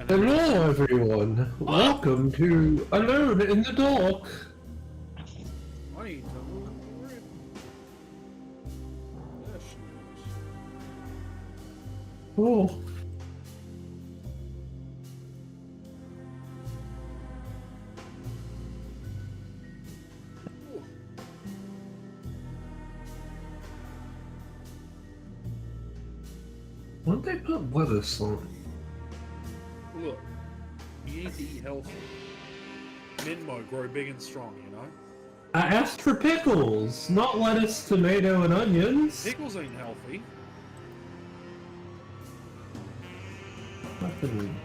Hello, everyone. Welcome to Alone in the Dark. I need to move it. There she is. Oh, Ooh, what'd they put lettuce on? look, you need to eat healthy. Minmo, grow big and strong, you know? I asked for pickles, not lettuce, tomato, and onions. Pickles ain't healthy. Fucking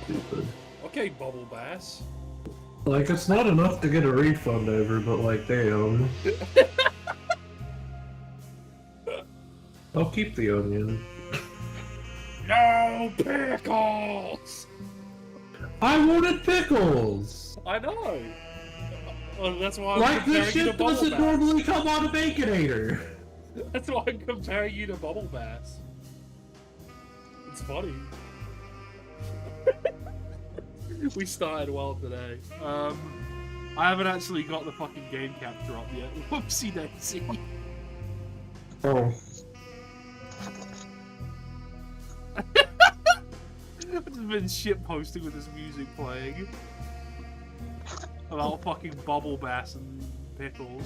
stupid. Okay, Bubble Bass. Like, it's not enough to get a refund over, but like, damn. I'll keep the onion. No pickles! I wanted pickles! I know. Well, that's why I'm Like, this comparing you to shit Bubble doesn't Bass. normally come on a Baconator. That's why I'm comparing you to Bubble Bass. It's funny. We started well today. I haven't actually got the fucking game capture up yet. Whoopsie daisy. Oh. I've just been shit posting with this music playing. About fucking Bubble Bass and pickles.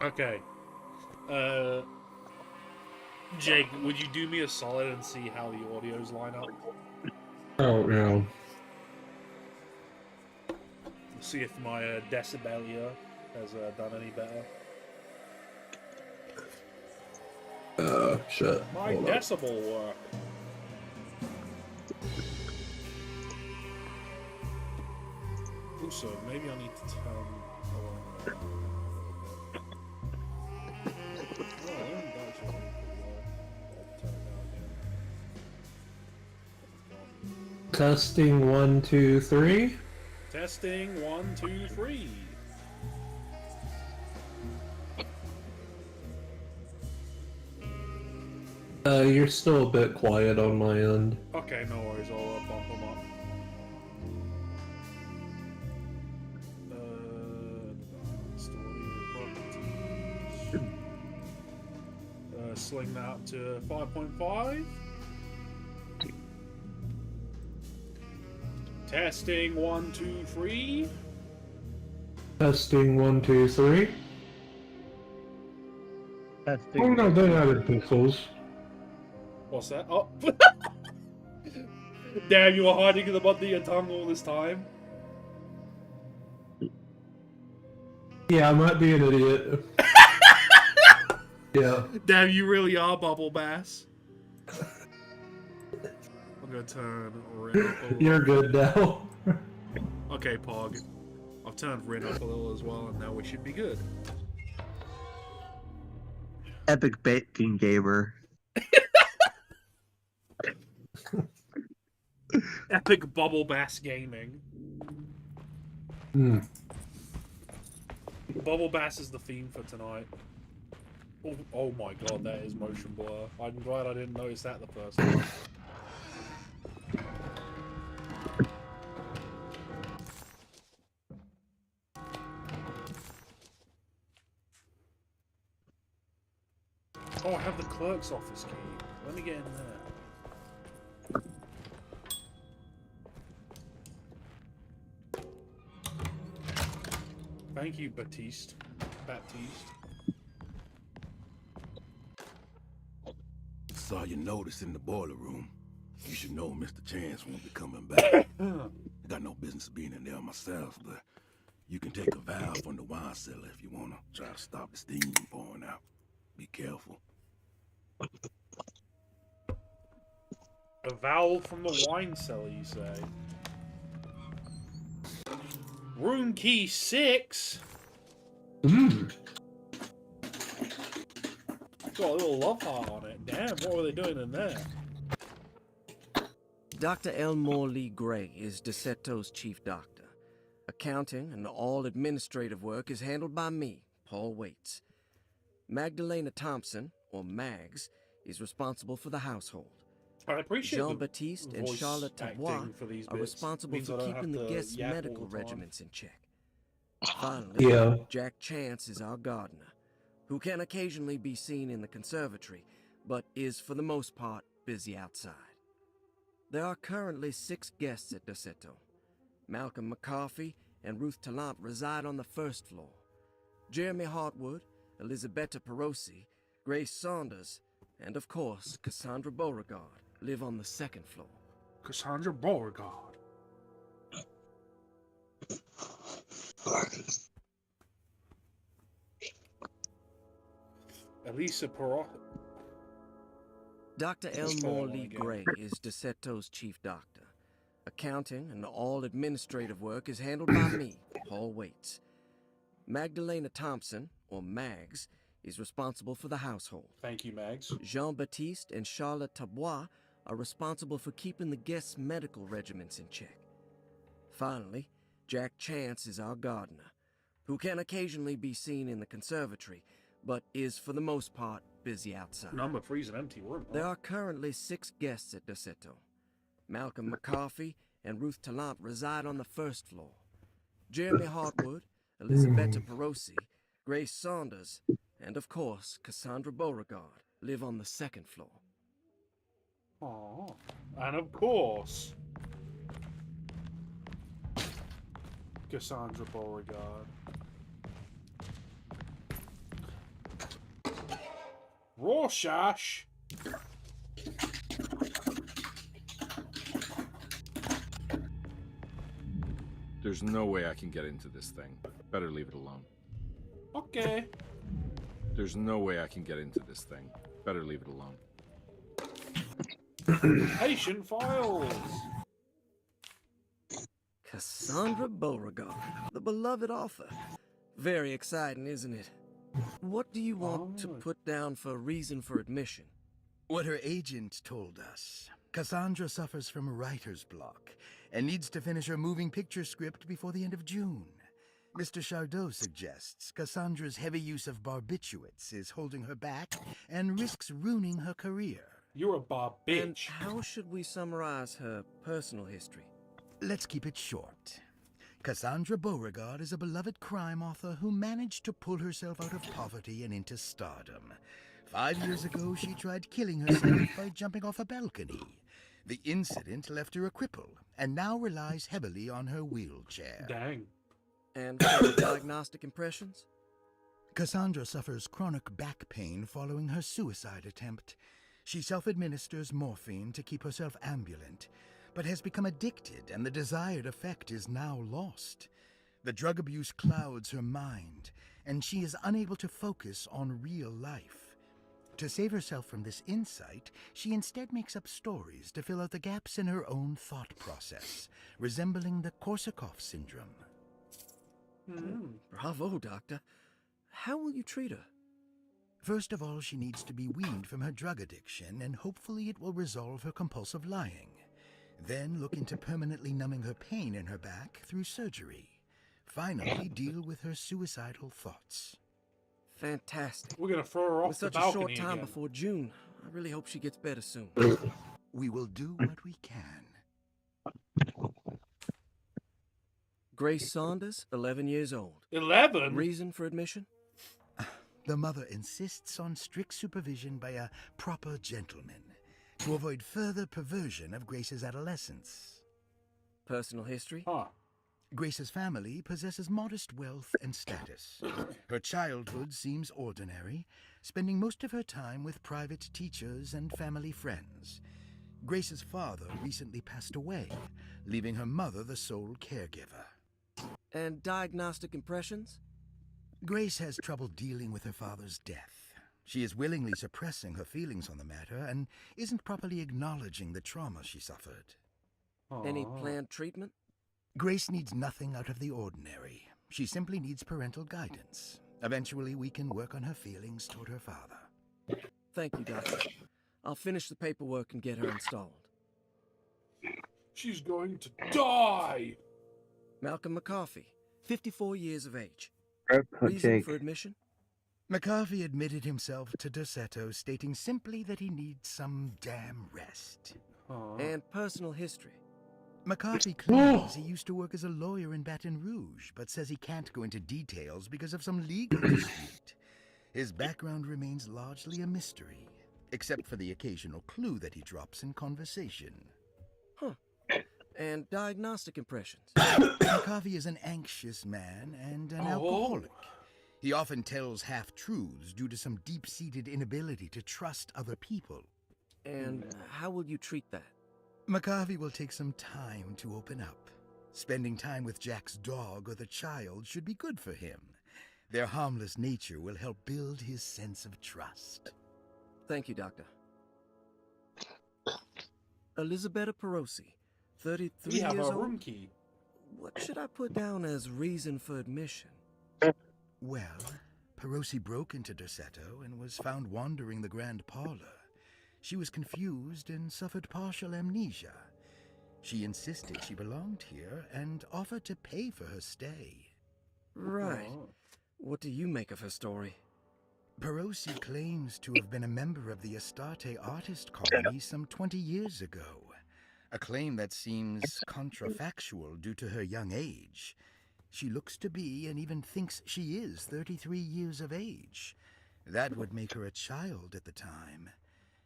Okay. Jake, would you do me a solid and see how the audios line up? Oh, no. See if my decibelia has done any better. Shit. My Hold up. decibel work. Also, maybe I need to turn. Oh, I haven't got to it pretty well. I'll turn it down again. Testing 1, 2, 3. Testing 1, 2, 3. You're still a bit quiet on my end. Okay, no worries. I'll bump them up. Story properties. Sling that up to 5.5. Testing 1, 2, 3. Testing 1, 2, 3. Testing. Oh no, they added pixels. What's that? Oh. Damn, you were hiding them under your tongue all this time. Yeah, I might be an idiot. Yeah. Damn, you really are Bubble Bass. I'm gonna turn Rin up a little. You're good now. Okay, Pog. I've turned Rin up a little as well, and now we should be good. Epic Bacon Gamer. Epic Bubble Bass Gaming. Hmm. Bubble Bass is the theme for tonight. Oh my god, that is motion blur. I'm glad I didn't notice that the first time. Oh, I have the clerk's office key. Let me get in there. Thank you, Baptiste. Saw your notice in the boiler room. You should know Mr. Chance won't be coming back. I got no business being in there myself, but you can take a valve from the wine cellar if you want to try to stop the steam pouring out. Be careful. A vowel from the wine cellar, you say? Room key 6? Hmm. Got a little love heart on it. Damn, what were they doing in there? Dr. Elmore Lee Gray is DeSeto's chief doctor. Accounting and all administrative work is handled by me, Paul Waits. Magdalena Thompson, or Mags, is responsible for the household. I appreciate the Jean-Baptiste and voice Charlotte Tabois acting for these are bits. responsible Means I for don't keeping have the to guests' yap all medical the time. regiments in check. Finally, Yeah. Jack Chance is our gardener, who can occasionally be seen in the conservatory, but is for the most part busy outside. There are currently 6 guests at Dosetto. Malcolm McCarthy and Ruth Tallant reside on the first floor. Jeremy Hartwood, Elisabetta Perosi, Grace Saunders, and of course, Cassandra Beauregard live on the second floor. Cassandra Beauregard. Elisa Perot. Dr. Let's try that Elmore one Lee again. Gray is Dosetto's chief doctor. Accounting and all administrative work is handled by me, Paul Waits. Magdalena Thompson, or Mags, is responsible for the household. Thank you, Mags. Jean-Baptiste and Charlotte Tabois are responsible for keeping the guests' medical regiments in check. Finally, Jack Chance is our gardener, who can occasionally be seen in the conservatory, but is for the most part busy outside. Number 3 is an empty room. There are currently 6 guests at Dosetto. Malcolm McCarthy and Ruth Tallant reside on the first floor. Jeremy Hartwood, Elisabetta Perosi, Grace Saunders, and of course, Cassandra Beauregard live on the second floor. Aww. And of course, Cassandra Beauregard. Rorschach. There's no way I can get into this thing. Better leave it alone. Okay. There's no way I can get into this thing. Better leave it alone. Patient files. Cassandra Beauregard, the beloved author. Very exciting, isn't it? What do you want to put down for reason for admission? What her agent told us. Cassandra suffers from writer's block and needs to finish her moving picture script before the end of June. Mr. Chardot suggests Cassandra's heavy use of barbiturates is holding her back and risks ruining her career. You're a bar And bitch. how should we summarize her personal history? Let's keep it short. Cassandra Beauregard is a beloved crime author who managed to pull herself out of poverty and into stardom. 5 years ago, she tried killing herself by jumping off a balcony. The incident left her a cripple and now relies heavily on her wheelchair. Dang. And her diagnostic impressions? Cassandra suffers chronic back pain following her suicide attempt. She self-administers morphine to keep herself ambulant, but has become addicted and the desired effect is now lost. The drug abuse clouds her mind, and she is unable to focus on real life. To save herself from this insight, she instead makes up stories to fill out the gaps in her own thought process, resembling the Korsakoff syndrome. Bravo, Doctor. How will you treat her? First of all, she needs to be weaned from her drug addiction, and hopefully it will resolve her compulsive lying. Then look into permanently numbing her pain in her back through surgery. Finally, deal with her suicidal thoughts. Fantastic. We're gonna throw her off With the such a balcony short time again. before June, I really hope she gets better soon. We will do what we can. Grace Saunders, 11 years old. 11? Reason for admission? The mother insists on strict supervision by a proper gentleman to avoid further perversion of Grace's adolescence. Personal history? Huh. Grace's family possesses modest wealth and status. Her childhood seems ordinary, spending most of her time with private teachers and family friends. Grace's father recently passed away, leaving her mother the sole caregiver. And diagnostic impressions? Grace has trouble dealing with her father's death. She is willingly suppressing her feelings on the matter and isn't properly acknowledging the trauma she suffered. Any Aw. planned treatment? Grace needs nothing out of the ordinary. She simply needs parental guidance. Eventually, we can work on her feelings toward her father. Thank you, Doctor. I'll finish the paperwork and get her installed. She's going to die! Malcolm McCarthy, 54 years of age. Grab Reason cupcake. for admission? McCarthy admitted himself to Dorsetto, stating simply that he needs some damn rest. And personal history. McCarthy claims he used to work as a lawyer in Baton Rouge, but says he can't go into details because of some legal dispute. His background remains largely a mystery, except for the occasional clue that he drops in conversation. And diagnostic impressions. McCarthy is an anxious man and an alcoholic. He often tells half-truths due to some deep-seated inability to trust other people. And how will you treat that? McCarthy will take some time to open up. Spending time with Jack's dog or the child should be good for him. Their harmless nature will help build his sense of trust. Thank you, Doctor. Elisabetta Perosi, 33 We have years a old. room key. What should I put down as reason for admission? Well, Perosi broke into Dorsetto and was found wandering the grand parlor. She was confused and suffered partial amnesia. She insisted she belonged here and offered to pay for her stay. Right. What do you make of her story? Perosi claims to have been a member of the Astarte artist colony some 20 years ago. A claim that seems contrafactual due to her young age. She looks to be and even thinks she is 33 years of age. That would make her a child at the time.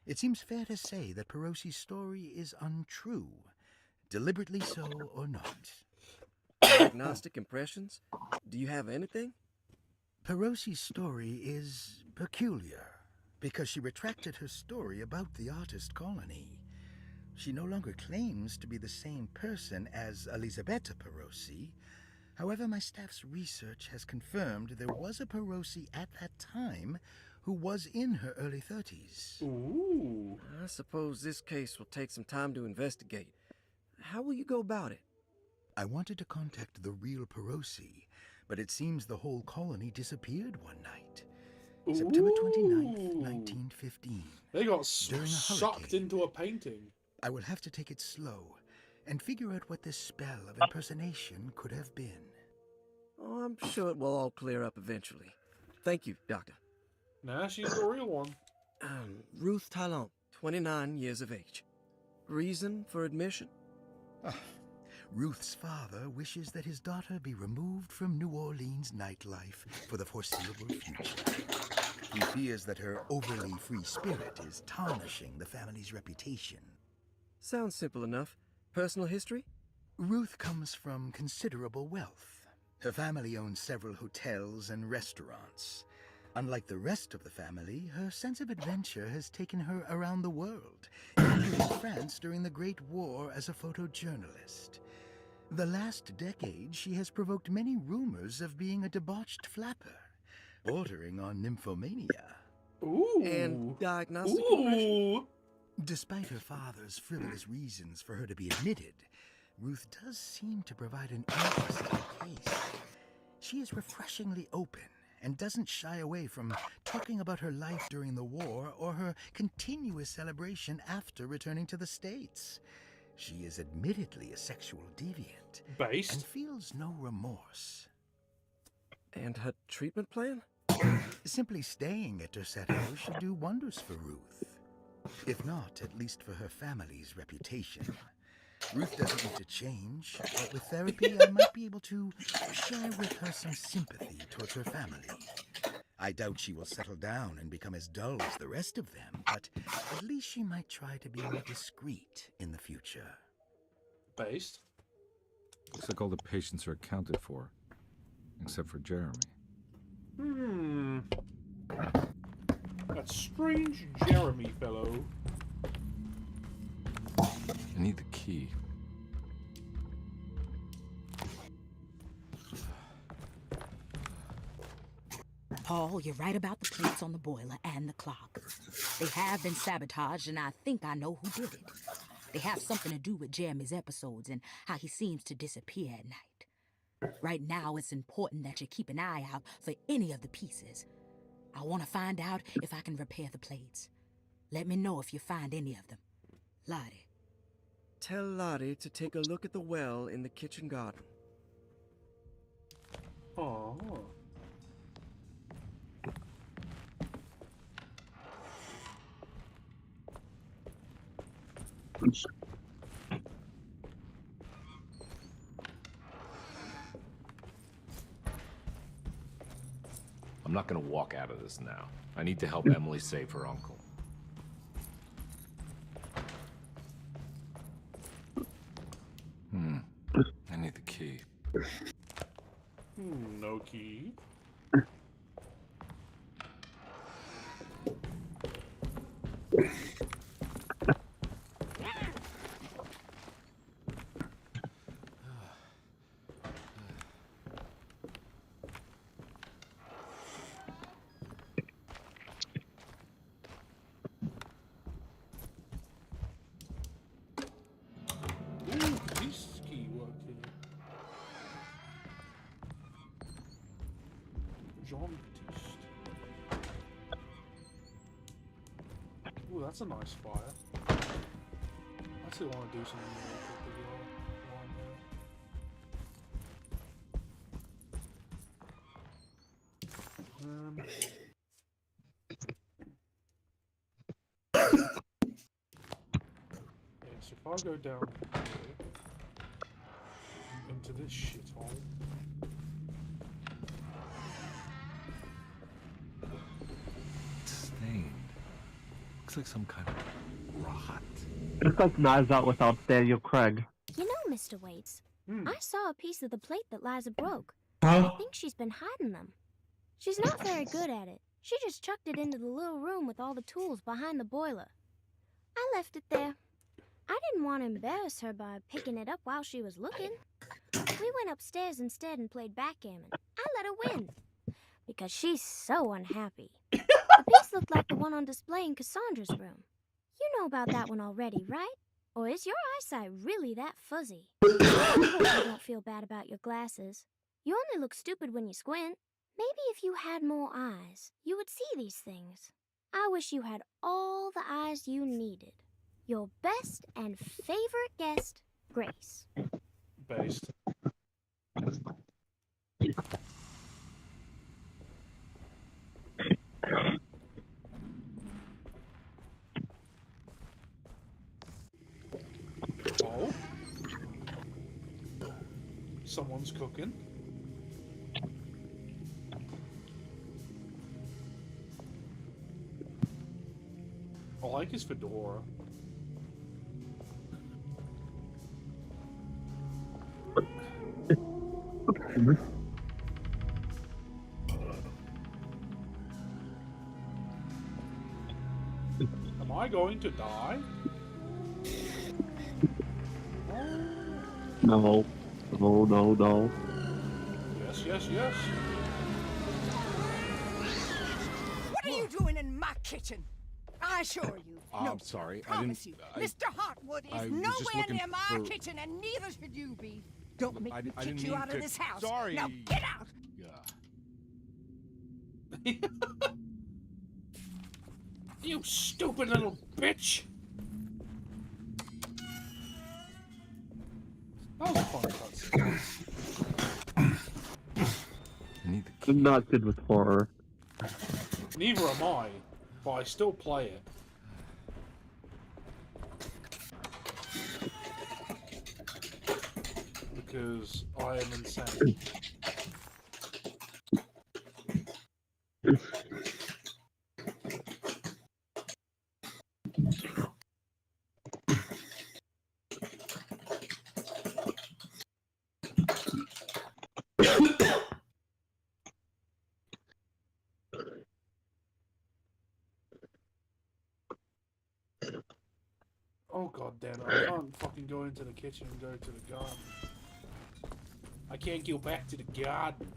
It seems fair to say that Perosi's story is untrue, deliberately so or not. Diagnostic impressions? Do you have anything? Perosi's story is peculiar because she retracted her story about the artist colony. She no longer claims to be the same person as Elisabetta Perosi. However, my staff's research has confirmed there was a Perosi at that time who was in her early 30s. Ooh. I suppose this case will take some time to investigate. How will you go about it? I wanted to contact the real Perosi, but it seems the whole colony disappeared one night. September 29th, 1915. They got During a sucked hurricane. into a painting. I will have to take it slow and figure out what this spell of impersonation could have been. Oh, I'm sure it will all clear up eventually. Thank you, Doctor. Nah, she's the real one. Ruth Talon, 29 years of age. Reason for admission? Ruth's father wishes that his daughter be removed from New Orleans nightlife for the foreseeable future. He fears that her overly free spirit is tarnishing the family's reputation. Sounds simple enough. Personal history? Ruth comes from considerable wealth. Her family owns several hotels and restaurants. Unlike the rest of the family, her sense of adventure has taken her around the world, including France during the Great War as a photojournalist. The last decade, she has provoked many rumors of being a debauched flapper, bordering on nymphomania. Ooh. And diagnostic impressions? Ooh. Despite her father's frivolous reasons for her to be admitted, Ruth does seem to provide an interesting case. She is refreshingly open and doesn't shy away from talking about her life during the war or her continuous celebration after returning to the States. She is admittedly a sexual deviant and Based. feels no remorse. And her treatment plan? Simply staying at Dorsetto should do wonders for Ruth. If not, at least for her family's reputation. Ruth doesn't need to change, but with therapy I might be able to share with her some sympathy towards her family. I doubt she will settle down and become as dull as the rest of them, but at least she might try to be more discreet in the future. Based. Looks like all the patients are accounted for, except for Jeremy. That strange Jeremy fellow. I need the key. Paul, you're right about the plates on the boiler and the clock. They have been sabotaged, and I think I know who did it. They have something to do with Jeremy's episodes and how he seems to disappear at night. Right now, it's important that you keep an eye out for any of the pieces. I want to find out if I can repair the plates. Let me know if you find any of them. Lottie. Tell Lottie to take a look at the well in the kitchen garden. Oh. I'm not gonna walk out of this now. I need to help Emily save her uncle. I need the key. No key. Ooh, this key worked here. Jean Baptiste. Ooh, that's a nice fire. I actually want to do something more with the line there. Yeah, so if I go down here, into this shithole. Stained. Looks like some kind of rot. It's like Knives Out without Daniel Craig. You know, Mr. Waits, I saw a piece of the plate that Liza broke. Huh? I think she's been hiding them. She's not very good at it. She just chucked it into the little room with all the tools behind the boiler. I left it there. I didn't want to embarrass her by picking it up while she was looking. We went upstairs instead and played backgammon. I let her win. Because she's so unhappy. The piece looked like the one on display in Cassandra's room. You know about that one already, right? Or is your eyesight really that fuzzy? I hope you don't feel bad about your glasses. You only look stupid when you squint. Maybe if you had more eyes, you would see these things. I wish you had all the eyes you needed. Your best and favorite guest, Grace. Based. Oh. Someone's cooking. I like his fedora. Am I going to die? No. No, no, no. Yes, yes, yes. What are you doing in my kitchen? I assure you. No, I'm sorry. I promise didn't. you. Mr. Hartwood I is was just nowhere looking near my for- kitchen, and neither should you be. Don't make me I kick didn't you mean out to- of this house. Sorry. Now get out. Yeah. You stupid little bitch! That was a fun cutscene. I need the key. I'm not good with horror. Neither am I, but I still play it. Because I am insane. Oh god damn it, I can't fucking go into the kitchen and go to the garden. I can't go back to the garden.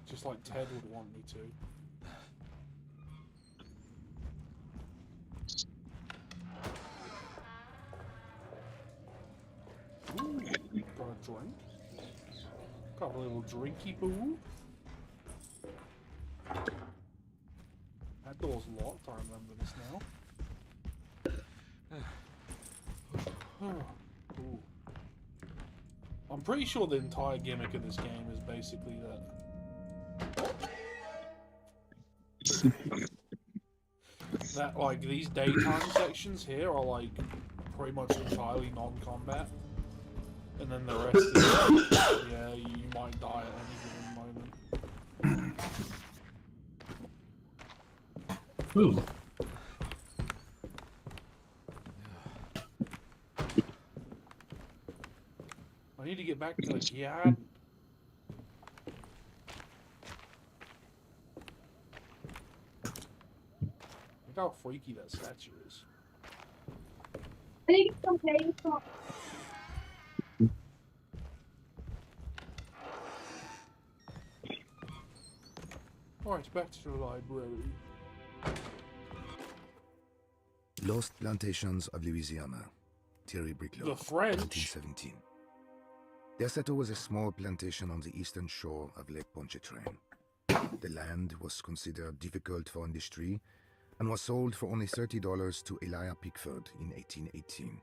Just like Ted would want me to. Ooh, got a drink. Got a little drinky poo. That door's locked, I remember this now. Ooh. I'm pretty sure the entire gimmick of this game is basically that. that like these daytime sections here are like pretty much entirely non-combat, and then the rest is yeah, you might die at any given moment. Ooh. I need to get back to the yard. Look how freaky that statue is. I think it's okay. It's not. Alright, back to the library. Lost Plantations of Louisiana. Thierry Briclot. The French? 1917. Derceto was a small plantation on the eastern shore of Lake Pontchartrain. The land was considered difficult for industry and was sold for only $30 to Elijah Pickford in 1818.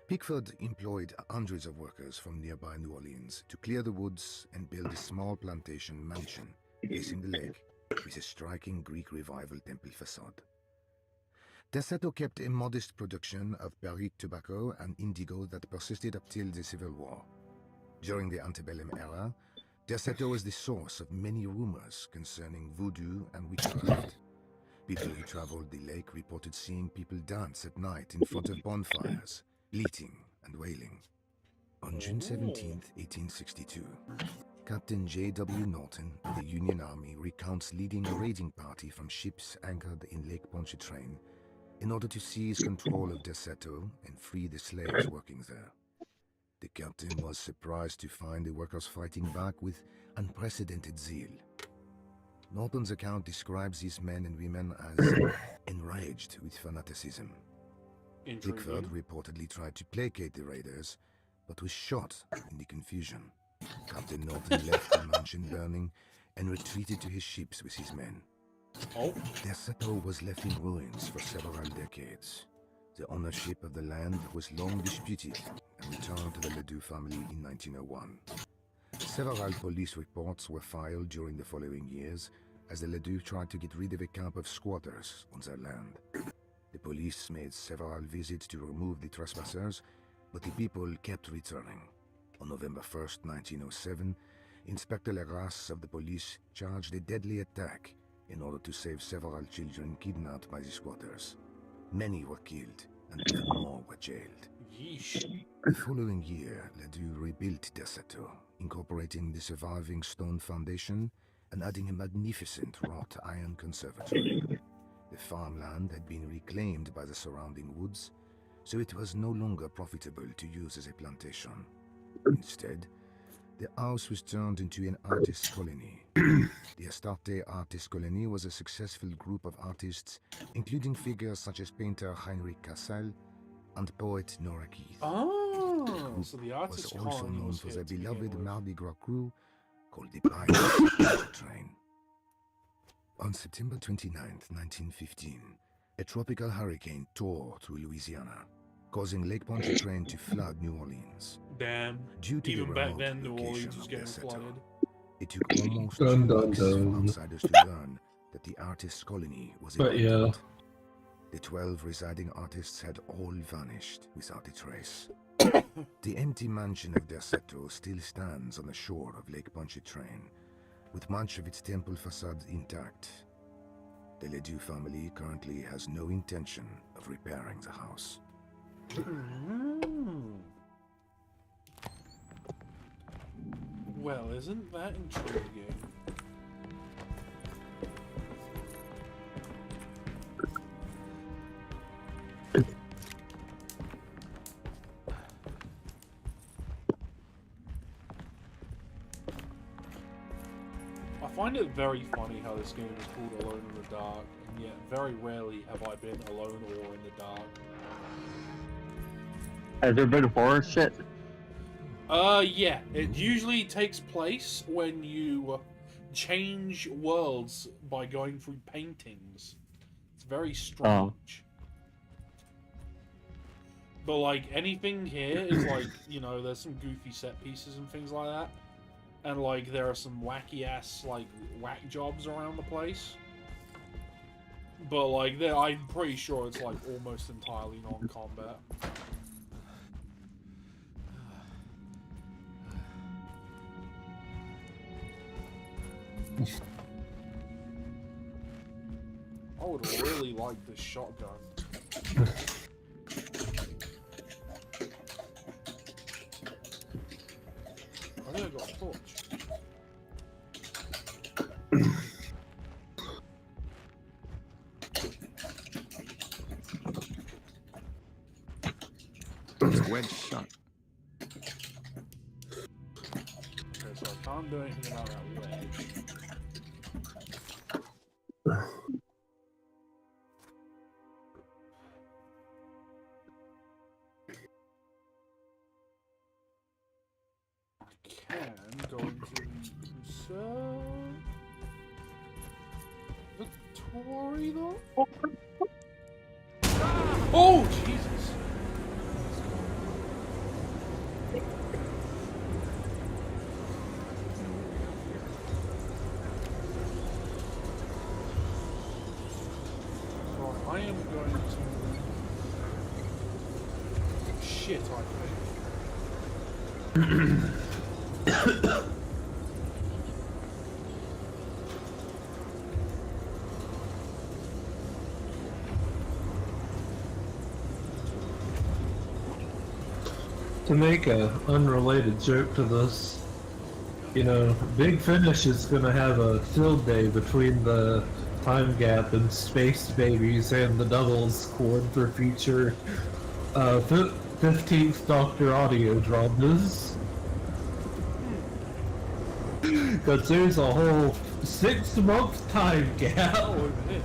Pickford employed hundreds of workers from nearby New Orleans to clear the woods and build a small plantation mansion facing the lake with a striking Greek Revival temple facade. Derceto kept a modest production of barrique tobacco and indigo that persisted up till the Civil War. During the antebellum era, Derceto was the source of many rumors concerning voodoo and witchcraft. People who traveled the lake reported seeing people dance at night in front of bonfires, bleating and wailing. On June 17, 1862, Captain J.W. Norton of the Union Army recounts leading a raiding party from ships anchored in Lake Pontchartrain in order to seize control of Derceto and free the slaves working there. The captain was surprised to find the workers fighting back with unprecedented zeal. Norton's account describes these men and women as enraged with fanaticism. Pickford reportedly tried to placate the raiders, but was shot in the confusion. Captain Norton left the mansion burning and retreated to his ships with his men. Derceto was left in ruins for several decades. The ownership of the land was long disputed and returned to the Ledoux family in 1901. Several police reports were filed during the following years as the Ledoux tried to get rid of a camp of squatters on their land. The police made several visits to remove the trespassers, but the people kept returning. On November 1st, 1907, Inspector Legrasse of the police charged a deadly attack in order to save several children kidnapped by the squatters. Many were killed, and 10 more were jailed. Yeesh. The following year, Ledoux rebuilt Derceto, incorporating the surviving stone foundation and adding a magnificent wrought iron conservatory. The farmland had been reclaimed by the surrounding woods, so it was no longer profitable to use as a plantation. Instead, the house was turned into an artist colony. The Astarte Artist Colony was a successful group of artists, including figures such as painter Heinrich Cassel and poet Nora Keith. Oh, so the artist was also colony known was for here their to begin beloved with. Mardi Gras crew called the Pirates Train. On September 29, 1915, a tropical hurricane tore through Louisiana, causing Lake Pontchartrain to flood New Orleans. Damn. Due to Even the back remote then, New Orleans location was of getting Derceto, flooded. it took almost Dun, 2 dun, weeks for dun. outsiders to learn that the artist colony was But yeah. abandoned. The 12 residing artists had all vanished without a trace. The empty mansion of Derceto still stands on the shore of Lake Pontchartrain, with much of its temple facade intact. The Ledoux family currently has no intention of repairing the house. Well, isn't that intriguing? I find it very funny how this game is called Alone in the Dark, and yet very rarely have I been alone or in the dark. Has there been horror shit? Yeah. It usually takes place when you change worlds by going through paintings. It's very strange. But, like, anything here is, like, you know, there's some goofy set pieces and things like that. And, like, there are some wacky-ass, like, whack jobs around the place. But like, I'm pretty sure it's like almost entirely non-combat. I would really like this shotgun. I think I got a torch. It's wedged shut. Okay, so I can't do anything about that wedge. Can go into the Tory though? Oh Jesus! Right, I am going to shit, I think. To make a unrelated joke to this, you know, Big Finish is gonna have a field day between the time gap and Space Babies and the Doubles chord for future 15th Doctor audio dramas. Because there's a whole 6-month time gap. Oh, it.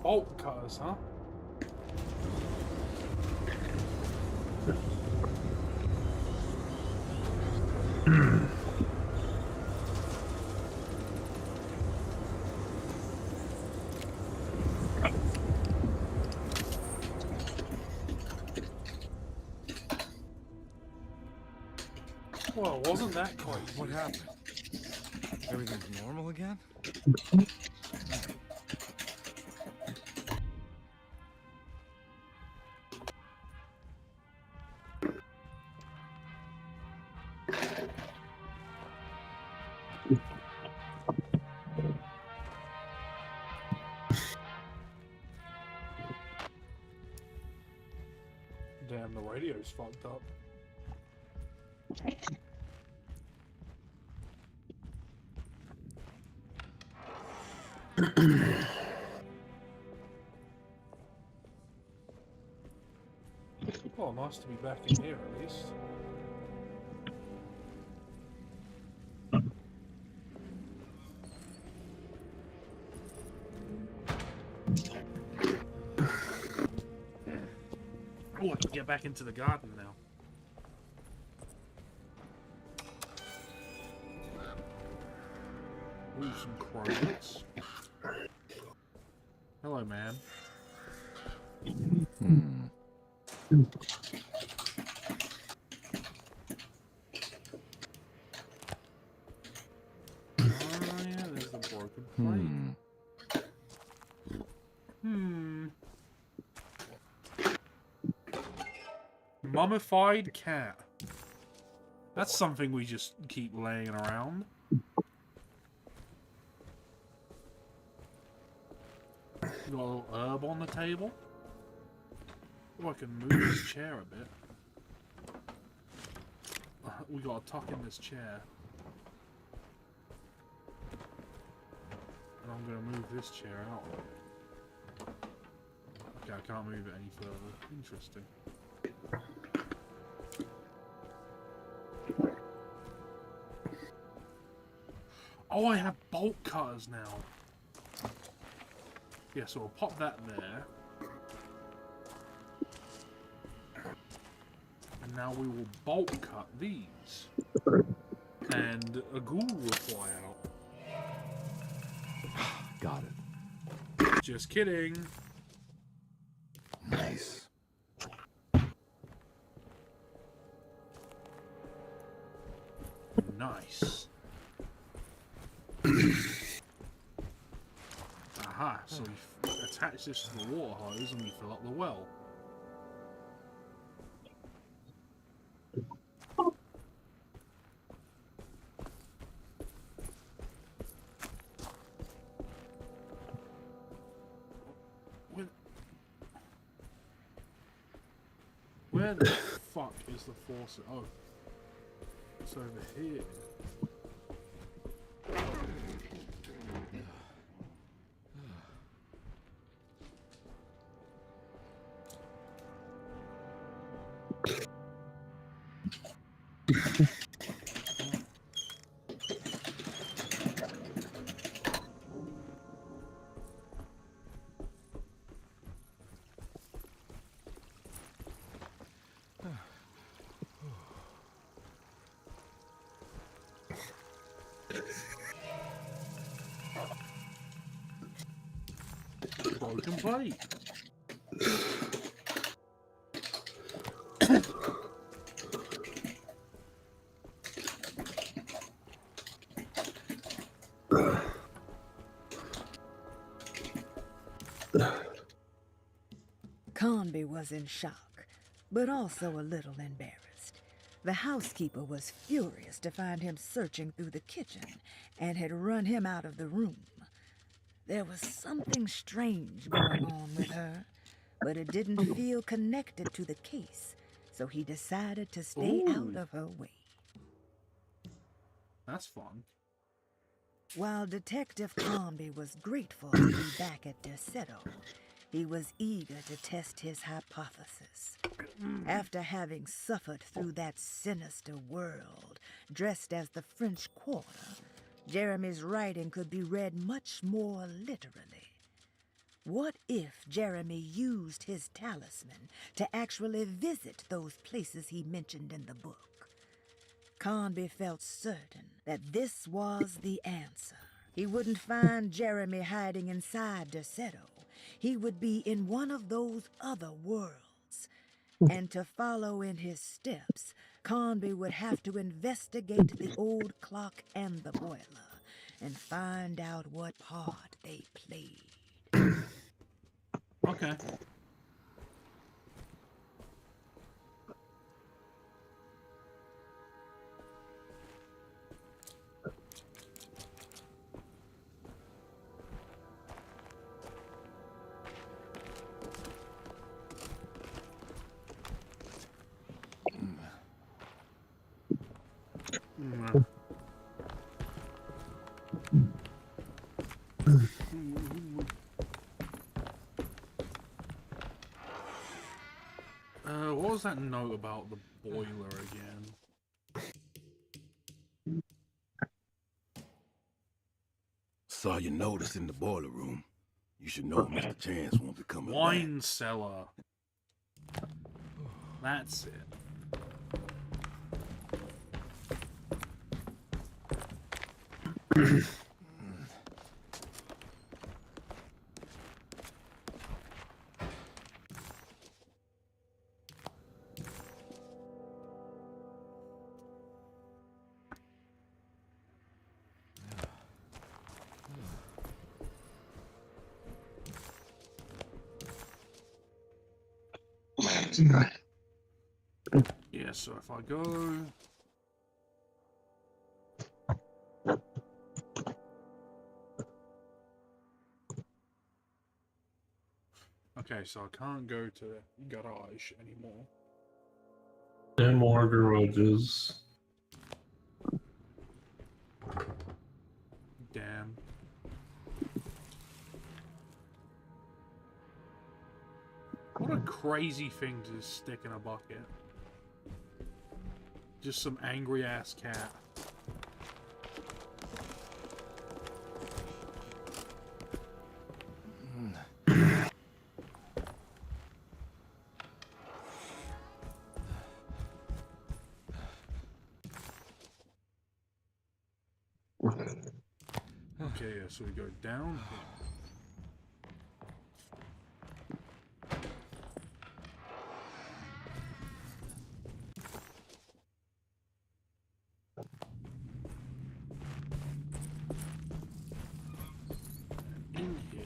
Bolt cutters, huh? Well, wasn't that crazy? What happened? Everything's normal again? Damn, the radio's fucked up. Well, nice to be back in here at least. Oh, I can get back into the garden now. Ooh, some crows. Hello, man. Oh yeah, there's the broken plate. Mummified cat. That's something we just keep laying around. Got a little herb on the table. Oh, I can move this chair a bit. We gotta tuck in this chair. And I'm gonna move this chair out. Okay, I can't move it any further. Interesting. Oh, I have bolt cutters now. Yeah, so we'll pop that there. And now we will bolt cut these. And a ghoul will fly out. Got it. Just kidding. Nice. Nice. Aha, so you attach this to the water hose and we fill up the well. Where the fuck is the faucet? Oh, it's over here. Broken plate. Conby was in shock, but also a little embarrassed. The housekeeper was furious to find him searching through the kitchen and had run him out of the room. There was something strange going on with her, but it didn't feel connected to the case, so he decided to stay out of her way. That's fun. While Detective Conby was grateful to be back at Derceto, he was eager to test his hypothesis. After having suffered through that sinister world, dressed as the French Quarter, Jeremy's writing could be read much more literally. What if Jeremy used his talisman to actually visit those places he mentioned in the book? Conby felt certain that this was the answer. He wouldn't find Jeremy hiding inside Derceto. He would be in one of those other worlds. And to follow in his steps, Conby would have to investigate the old clock and the boiler and find out what part they played. Okay. What was that note about the boiler again? Saw your notice in the boiler room. You should know Mr. Chance won't be coming back. Wine cellar. That's it. Yeah, so if I go... Okay, so I can't go to the garage anymore. And more garages. Damn. What a crazy thing to stick in a bucket. Just some angry ass cat. Okay, yeah, so we go down here. In here.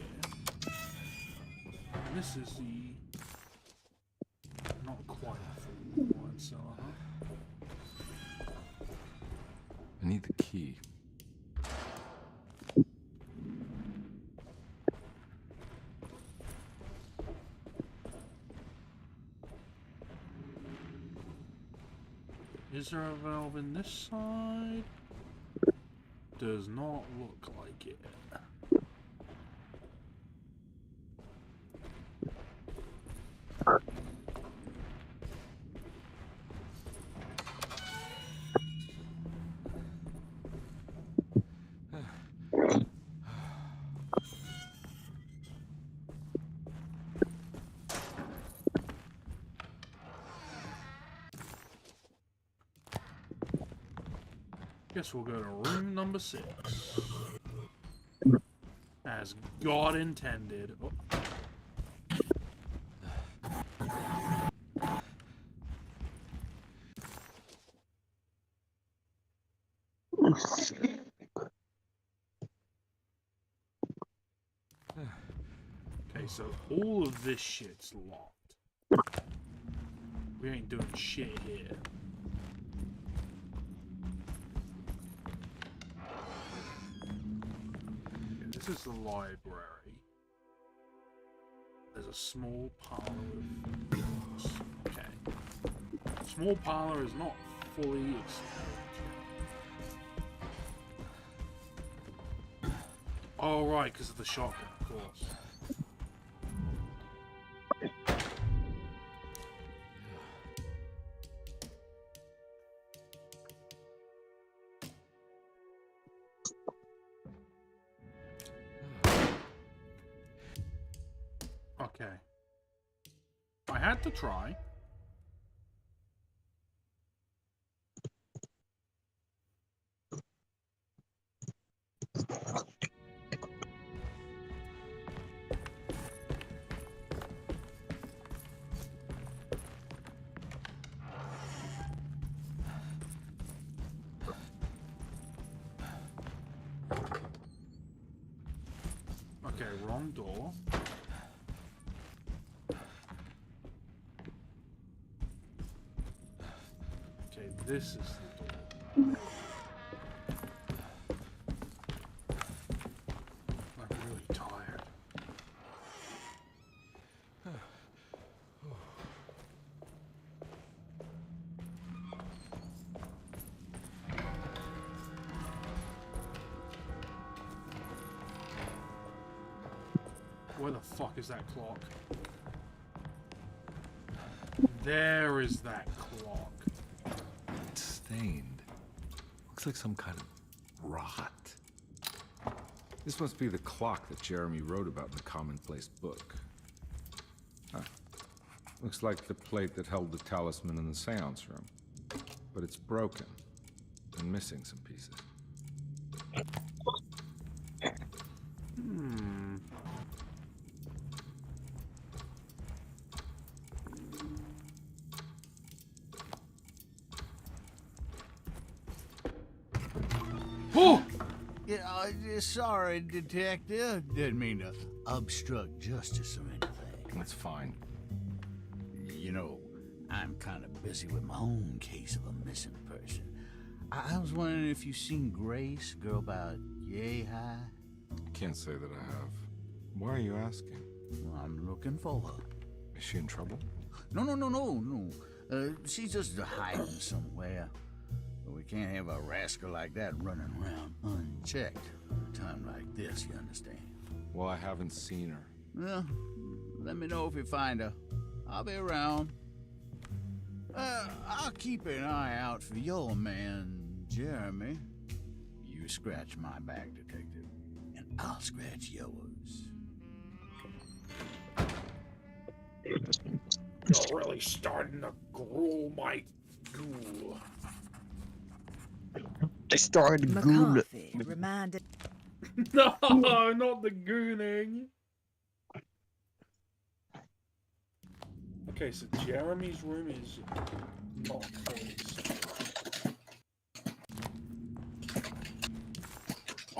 this is the... Not quite a full wine cellar, huh? I need the key. Is there a valve in this side? Does not look like it. Guess we'll go to room number 6. As God intended. Oh. Okay, so all of this shit's locked. We ain't doing shit here. This is the library. There's a small parlor with books. Okay. Small parlor is not fully explored yet. Oh, right, because of the shotgun, of course. Okay. I had to try. Okay, wrong door. Okay, this is the door. I'm really tired. Where the fuck is that clock? There is that clock. It's stained. Looks like some kind of rot. This must be the clock that Jeremy wrote about in the Commonplace book. Huh. Looks like the plate that held the talisman in the seance room. But it's broken and missing some pieces. Oh! Yeah, sorry, Detective. Didn't mean to obstruct justice or anything. That's fine. You know, I'm kind of busy with my own case of a missing person. I was wondering if you've seen Grace, girl about yay high? Can't say that I have. Why are you asking? Well, I'm looking for her. Is she in trouble? No. She's just hiding somewhere. But we can't have a rascal like that running around unchecked at a time like this, you understand? Well, I haven't seen her. Well, let me know if you find her. I'll be around. I'll keep an eye out for your man, Jeremy. You scratch my back, Detective, and I'll scratch yours. You're really starting to gruel my ghoul. I started McCarthy reminded. No, not the gooning. Okay, so Jeremy's room is not closed.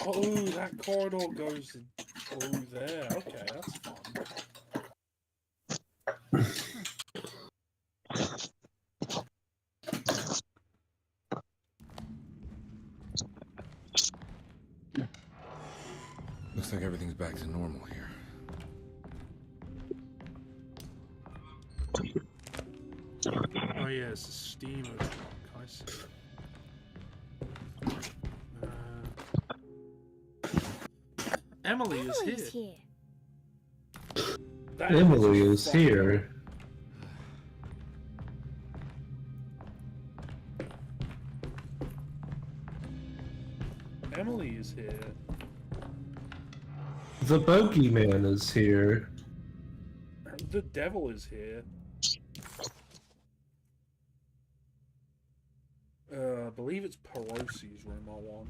Oh, that corridor goes through there. Okay, that's fun. everything's back to normal here. Oh yeah, it's a steamer truck. I see. Emily is Emily's here. here. That Emily just is fucking- here. Emily is here. The bogeyman is here. The devil is here. I believe it's Perosi's room I want.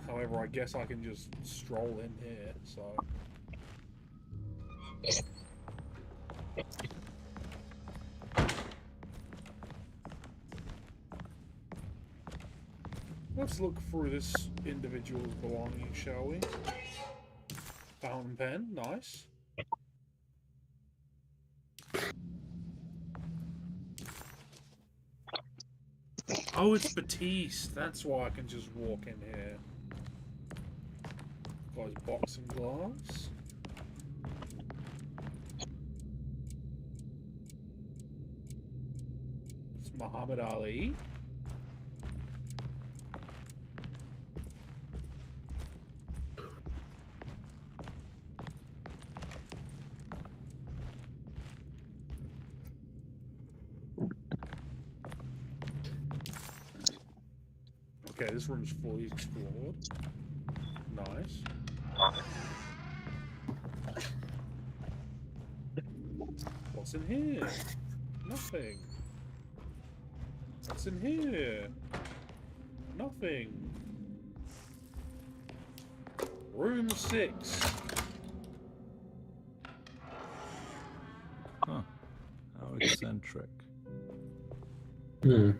However, I guess I can just stroll in here, so... Let's look through this individual's belongings, shall we? Fountain pen, nice. Oh, it's Batiste. That's why I can just walk in here. Got his boxing gloves. It's Muhammad Ali. Okay, this room's fully explored. Nice. What's in here? Nothing. What's in here? Nothing. Room 6. Huh. How eccentric. Hmm.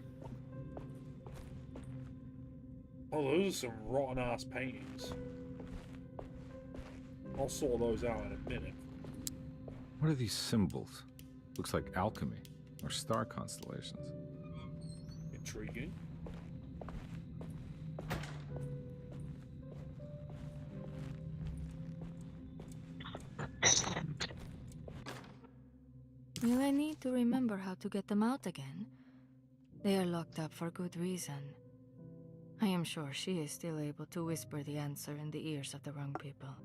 Oh, those are some rotten ass paintings. I'll sort those out in a minute. What are these symbols? Looks like alchemy or star constellations. Intriguing. Will I need to remember how to get them out again? They are locked up for good reason. I am sure she is still able to whisper the answer in the ears of the wrong people.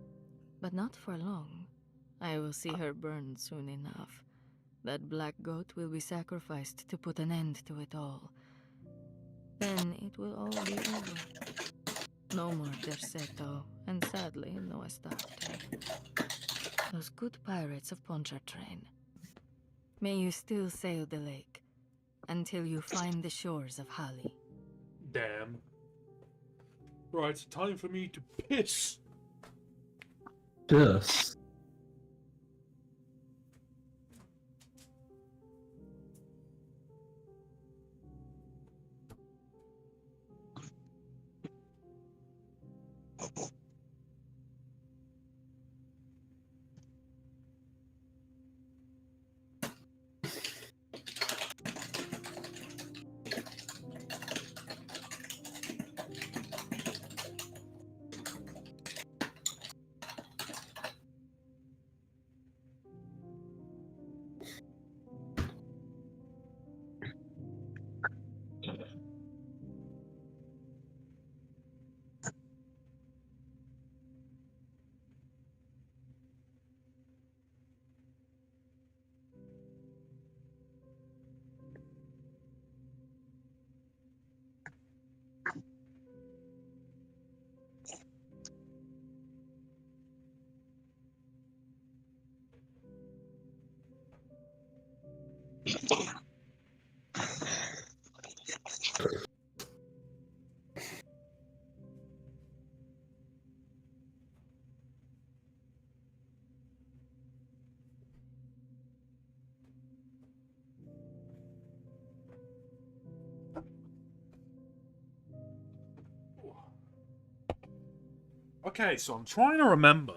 But not for long. I will see her burned soon enough. That black goat will be sacrificed to put an end to it all. Then it will all be over. No more Derceto, and sadly, no Astarte. Those good pirates of Pontchartrain. May you still sail the lake, until you find the shores of Hali. Damn. Right, it's time for me to piss. Yes. Okay, so I'm trying to remember.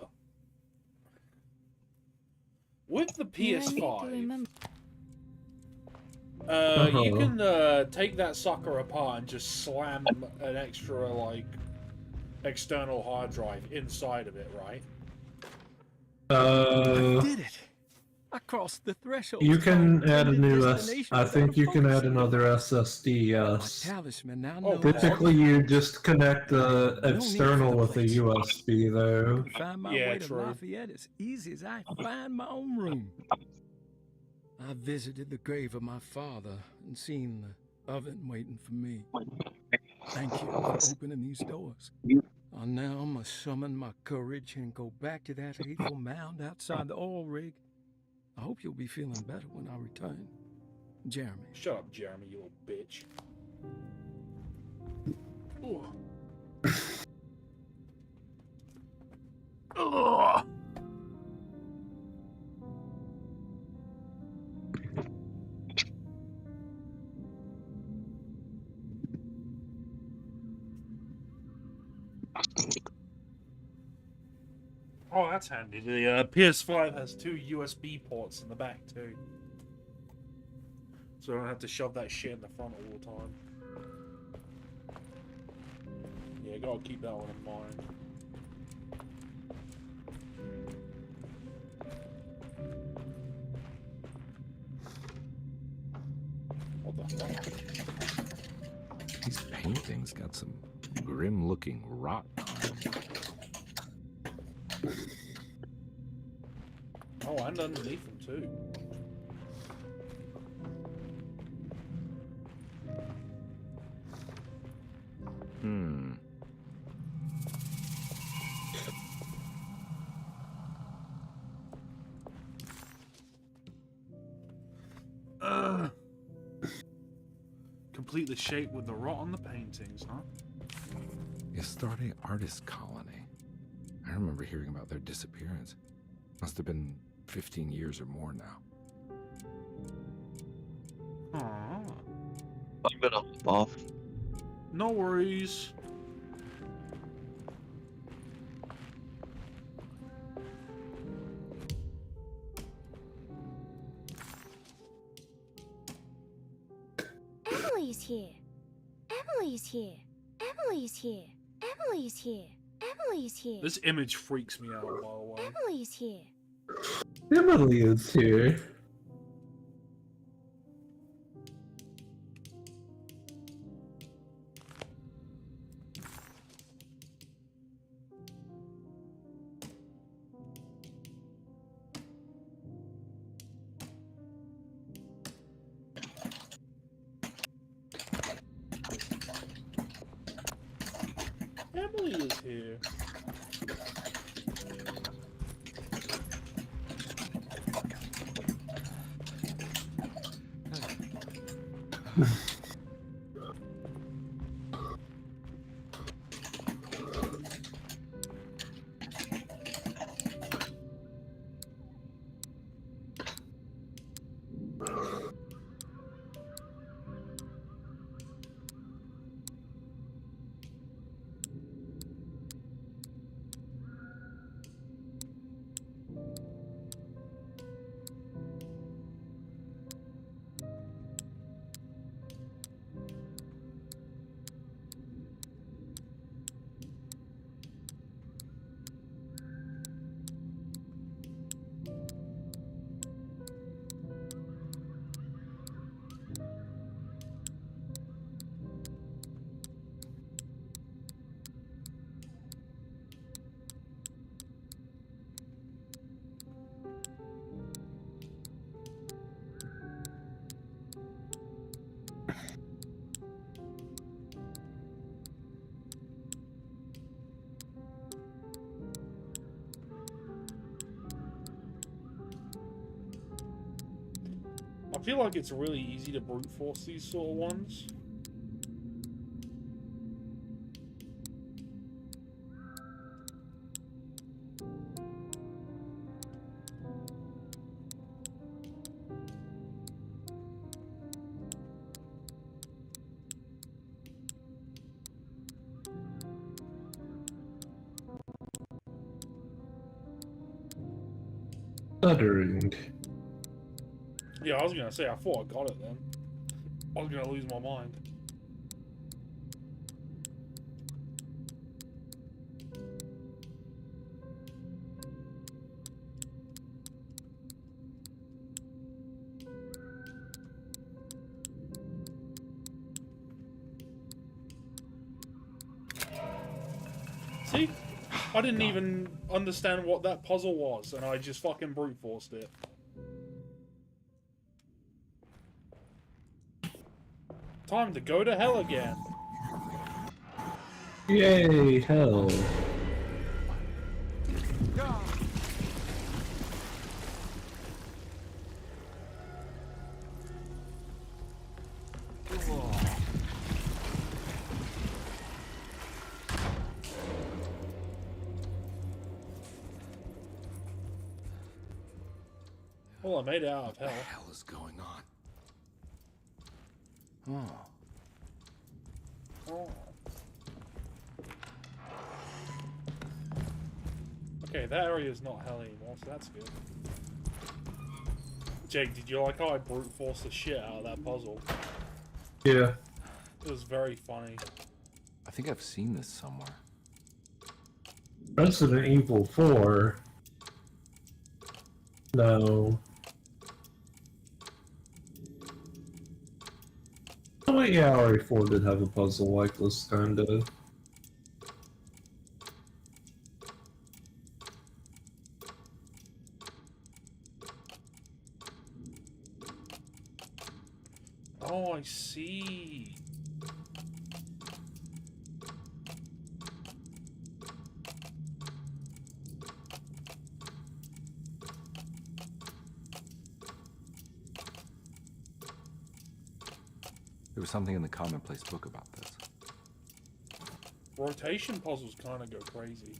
With the Will I need to PS5, remember? You can take that sucker apart and just slam an extra, like, external hard drive inside of it, right? I did it! I crossed the threshold. You can add a new I think you can add another SSD, yes. Talisman now knows Typically you just connect the external with a USB though. find my way to Lafayette as easy as I find my own room. I visited the grave of my father and seen the oven waiting for me. Thank you for opening these doors. I now must summon my courage and go back to that hateful mound outside the oil rig. I hope you'll be feeling better when I return. Jeremy. Shut up, Jeremy, you little bitch. Ugh. Oh, that's handy. The PS5 has 2 USB ports in the back, too. So I don't have to shove that shit in the front all the time. Yeah, gotta keep that one in mind. What the fuck? These paintings got some grim-looking rot on them. Oh, and underneath them too. Complete the shape with the rot on the paintings, huh? Astarte Artist Colony. I remember hearing about their disappearance. Must have been 15 years or more now. Aww. I'm gonna hop off. No worries. Emily's here. Emily's here. Emily's here. Emily's here. Emily's here. This image freaks me out, by the way. Emily's here. Emily is here. Emily is here. I feel like it's really easy to brute force these sort of ones. Stuttering. Yeah, I was gonna say, I thought I got it then. I was gonna lose my mind. See? I didn't even understand what that puzzle was, and I just fucking brute forced it. Time to go to hell again. Yay, hell. Well, I made it out of hell. What the hell is going on? Oh. Oh. Okay, that area is not hell anymore, so that's good. Jake, did you like how I brute forced the shit out of that puzzle? Yeah. It was very funny. I think I've seen this somewhere. Resident Evil 4. No. Oh wait, yeah, RE4 did have a puzzle like this, kinda. Oh, I see. There was something in the commonplace book about this. Rotation puzzles kind of go crazy.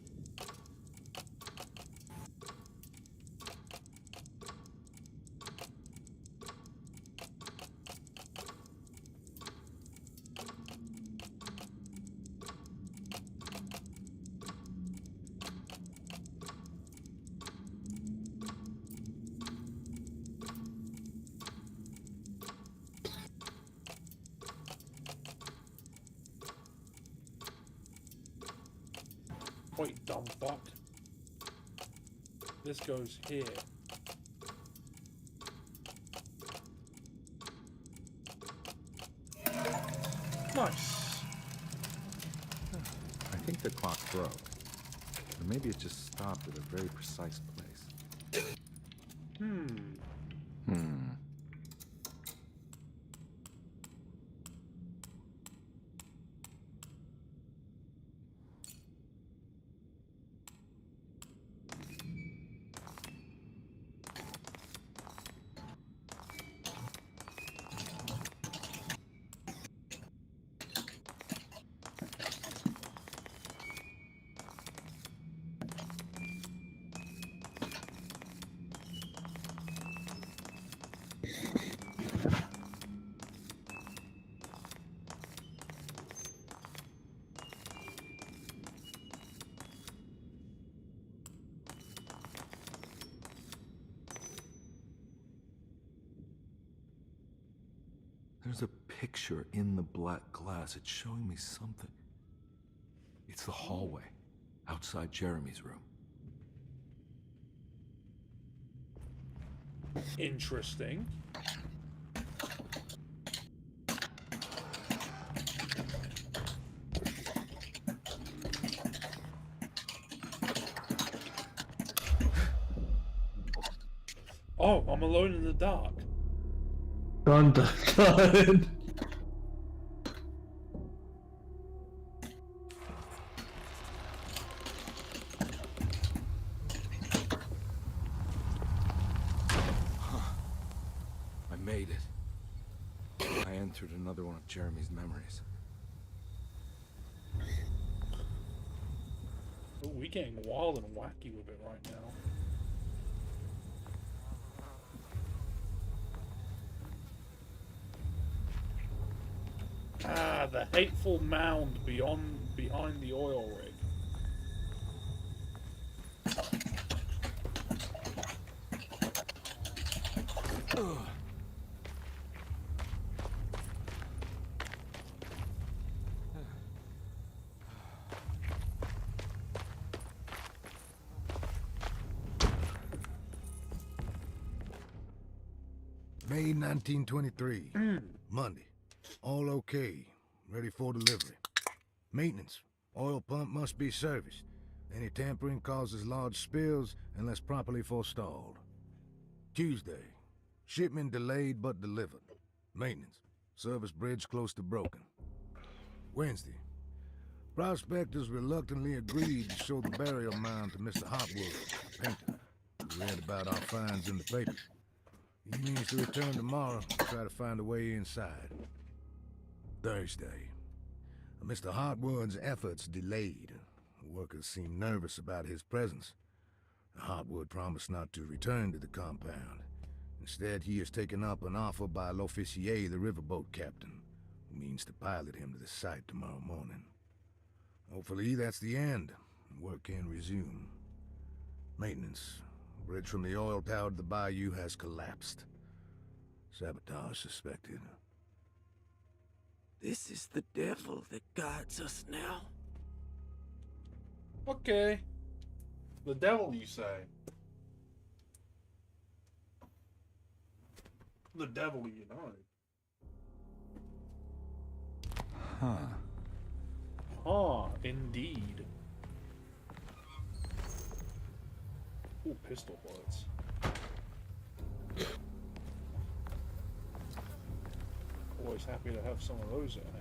Wait, dumb fuck. This goes here. Nice. I think the clock broke. Or maybe it just stopped at a very precise place. Hmm. There's a picture in the black glass. It's showing me something. It's the hallway outside Jeremy's room. Interesting. Oh, I'm alone in the dark. Dun dun dun. I made it. I entered another one of Jeremy's memories. Ooh, we getting wild and wacky with it right now. Ah, the hateful mound behind the oil rig. May 1923. Monday. All okay. Ready for delivery. Maintenance. Oil pump must be serviced. Any tampering causes large spills unless properly forestalled. Tuesday. Shipment delayed but delivered. Maintenance. Service bridge close to broken. Wednesday. Prospectors reluctantly agreed to show the burial mound to Mr. Hotwood, a painter, who read about our finds in the papers. He means to return tomorrow and try to find a way inside. Thursday. Mr. Hotwood's efforts delayed. The workers seemed nervous about his presence. Hotwood promised not to return to the compound. Instead, he has taken up an offer by L'Officier, the riverboat captain, who means to pilot him to the site tomorrow morning. Hopefully, that's the end. Work can resume. Maintenance. Bridge from the oil tower to the bayou has collapsed. Sabotage suspected. This is the devil that guides us now. Okay. The devil, you say? The devil, you know. Huh. Ah, indeed. Ooh, pistol bullets. Always happy to have some of those in hand.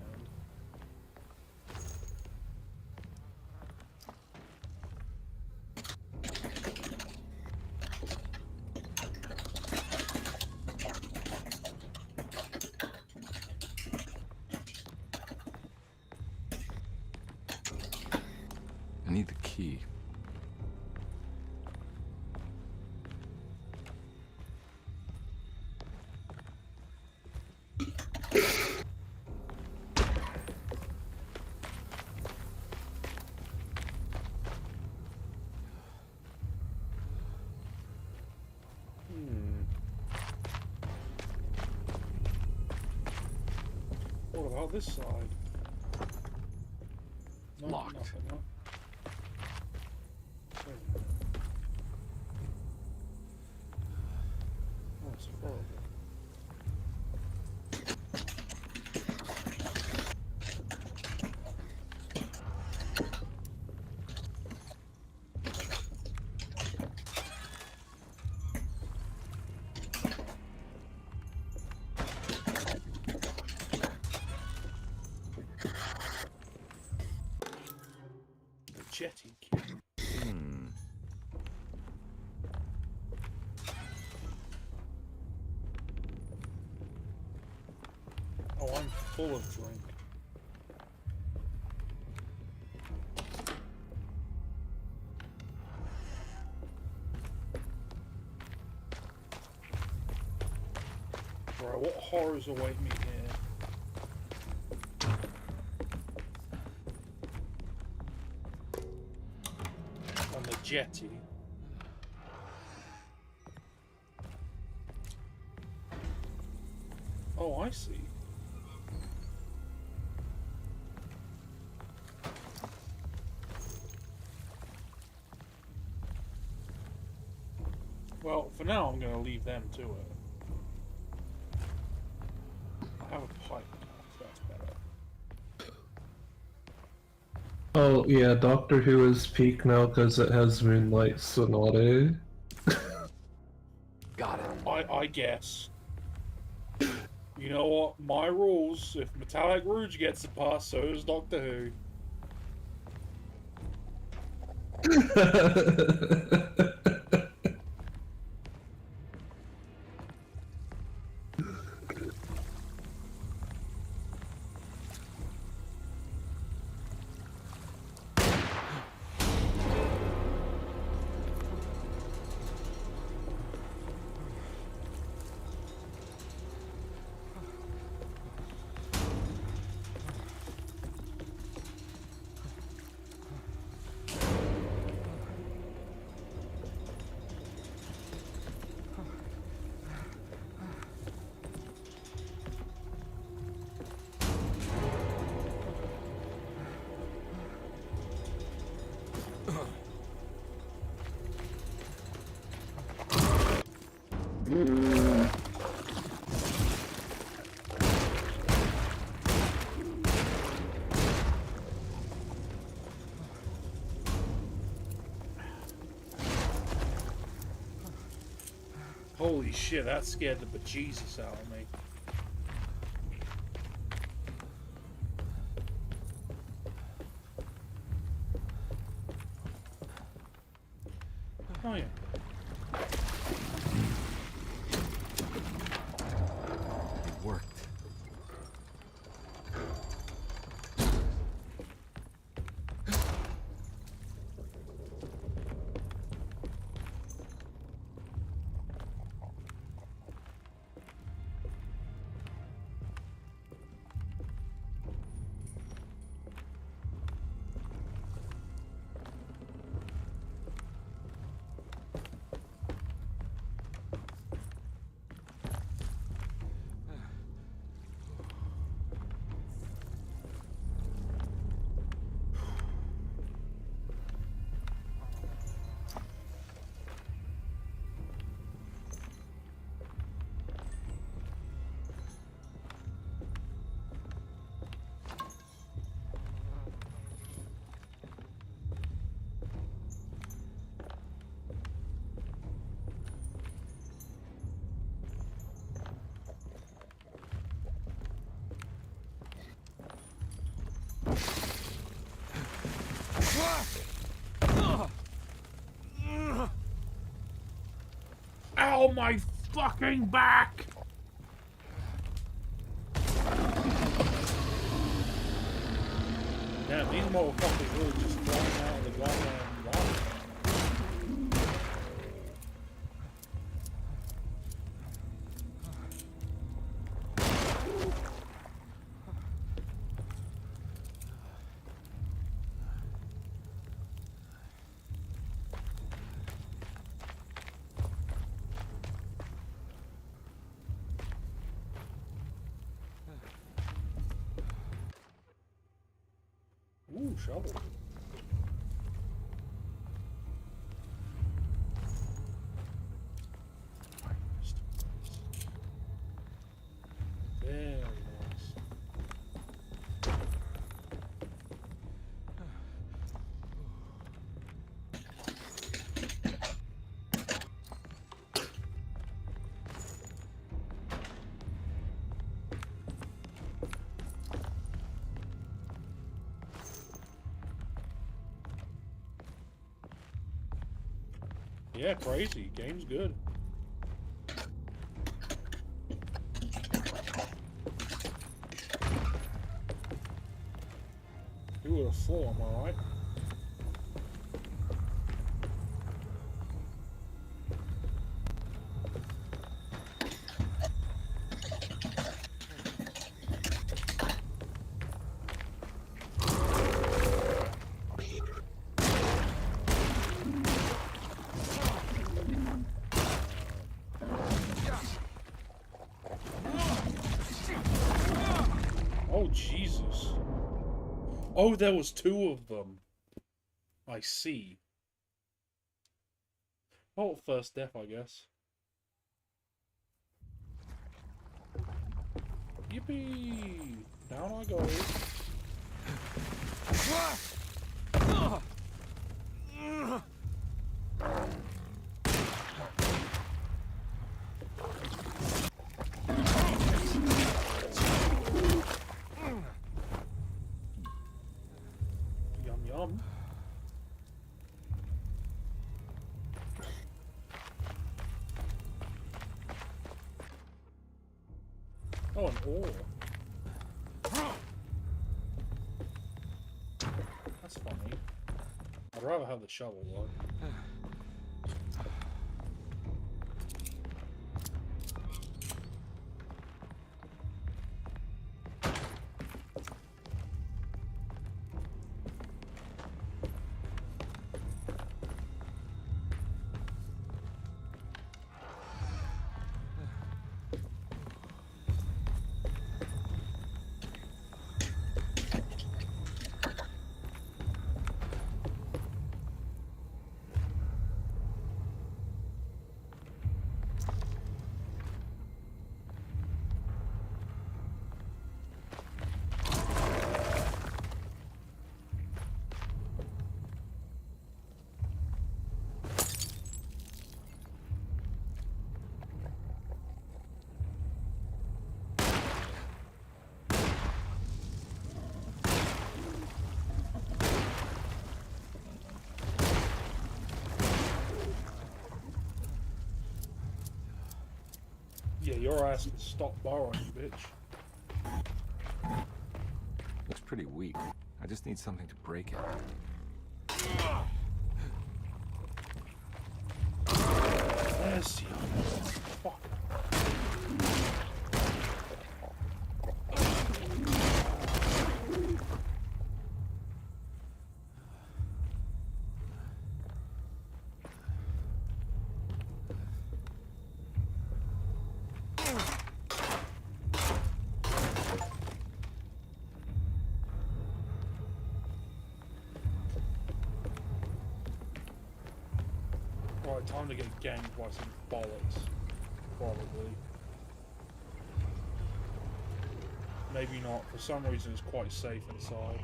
I need the key. What about this side? No, Locked. Nothing, huh? Oh, it's horrible. The jetty key. Oh, I'm full of drink. Right, what horrors await me here? On the jetty. Oh, I see. Well, for now, I'm going to leave them to it. I have a pipe now, so that's better. Oh, yeah, Doctor Who is peak now because it has Moonlight Sonore. Got it. I guess. You know what? My rules. If Metallic Rouge gets a pass, so does Doctor Who. Holy shit, that scared the bejesus out of me. Oh yeah. It worked. Ow, my fucking back! Damn, these motherfuckers really just flying out of the goddamn water. Ooh, shovel. Very nice. Yeah, crazy. Game's good. Who would have thought, am I right? Oh, Jesus. Oh, there was two of them. I see. Oh, first death, I guess. Yippee! Down I go. Yum yum. Oh, an ore. That's funny. I'd rather have the shovel, though. Yeah, your ass can stop borrowing, bitch. Looks pretty weak. I just need something to break it. There's the fuck. Right, time to get ganked by some bollocks. Probably. Maybe not. For some reason it's quite safe inside.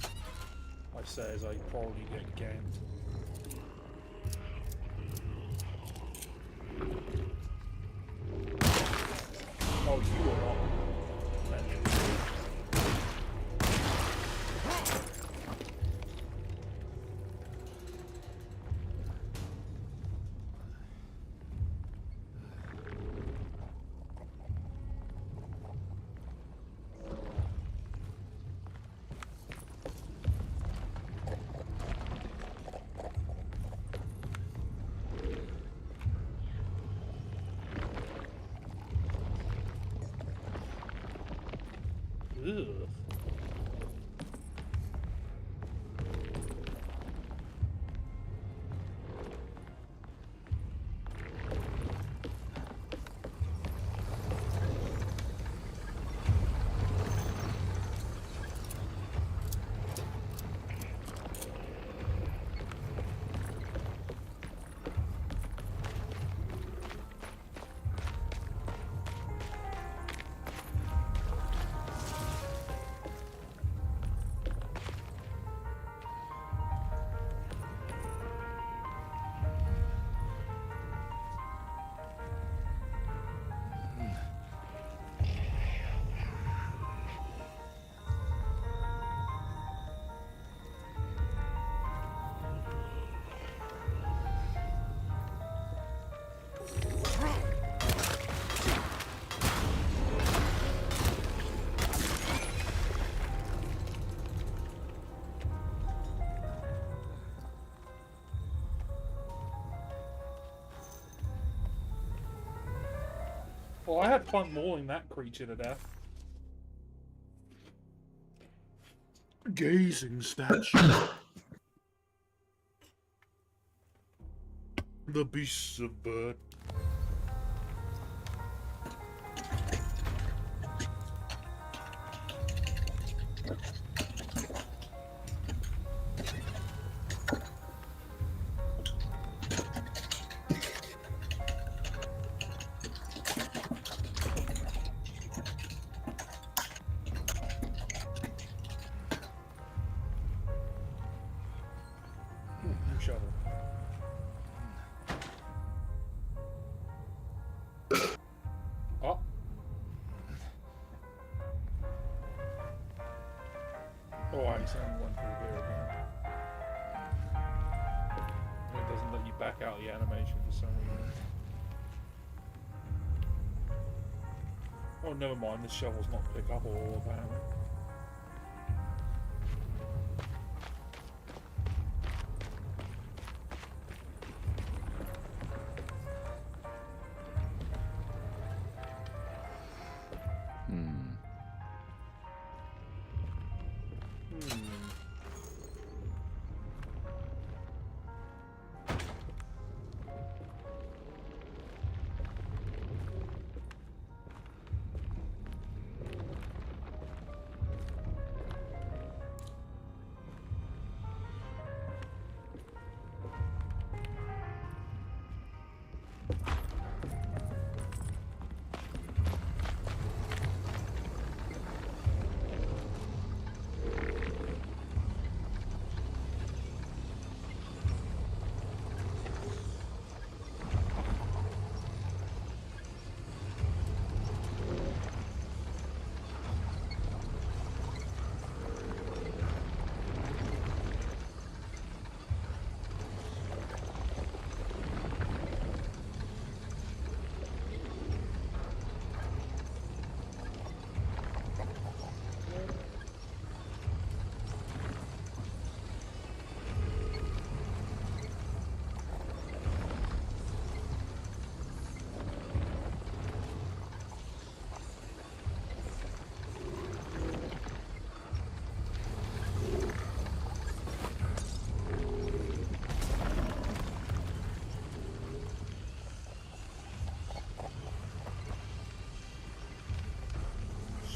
I say as I probably get ganked. Oh, you are not. Ugh. Well, I had fun mauling that creature to death. Gazing statue. The beasts of bird. Shovel. Oh. Oh, I accidentally went through here again. It doesn't let you back out the animation for some reason. Oh, never mind. This shovel's not pick up all apparently.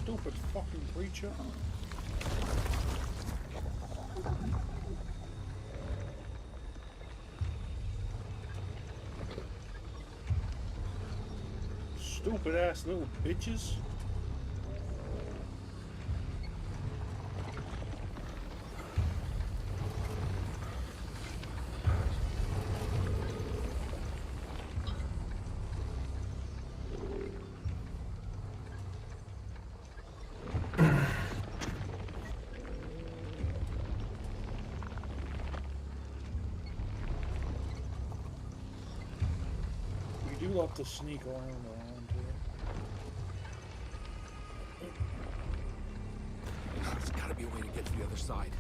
Stupid fucking creature. Stupid ass little bitches. We do love to sneak around here. There's gotta be a way to get to the other side.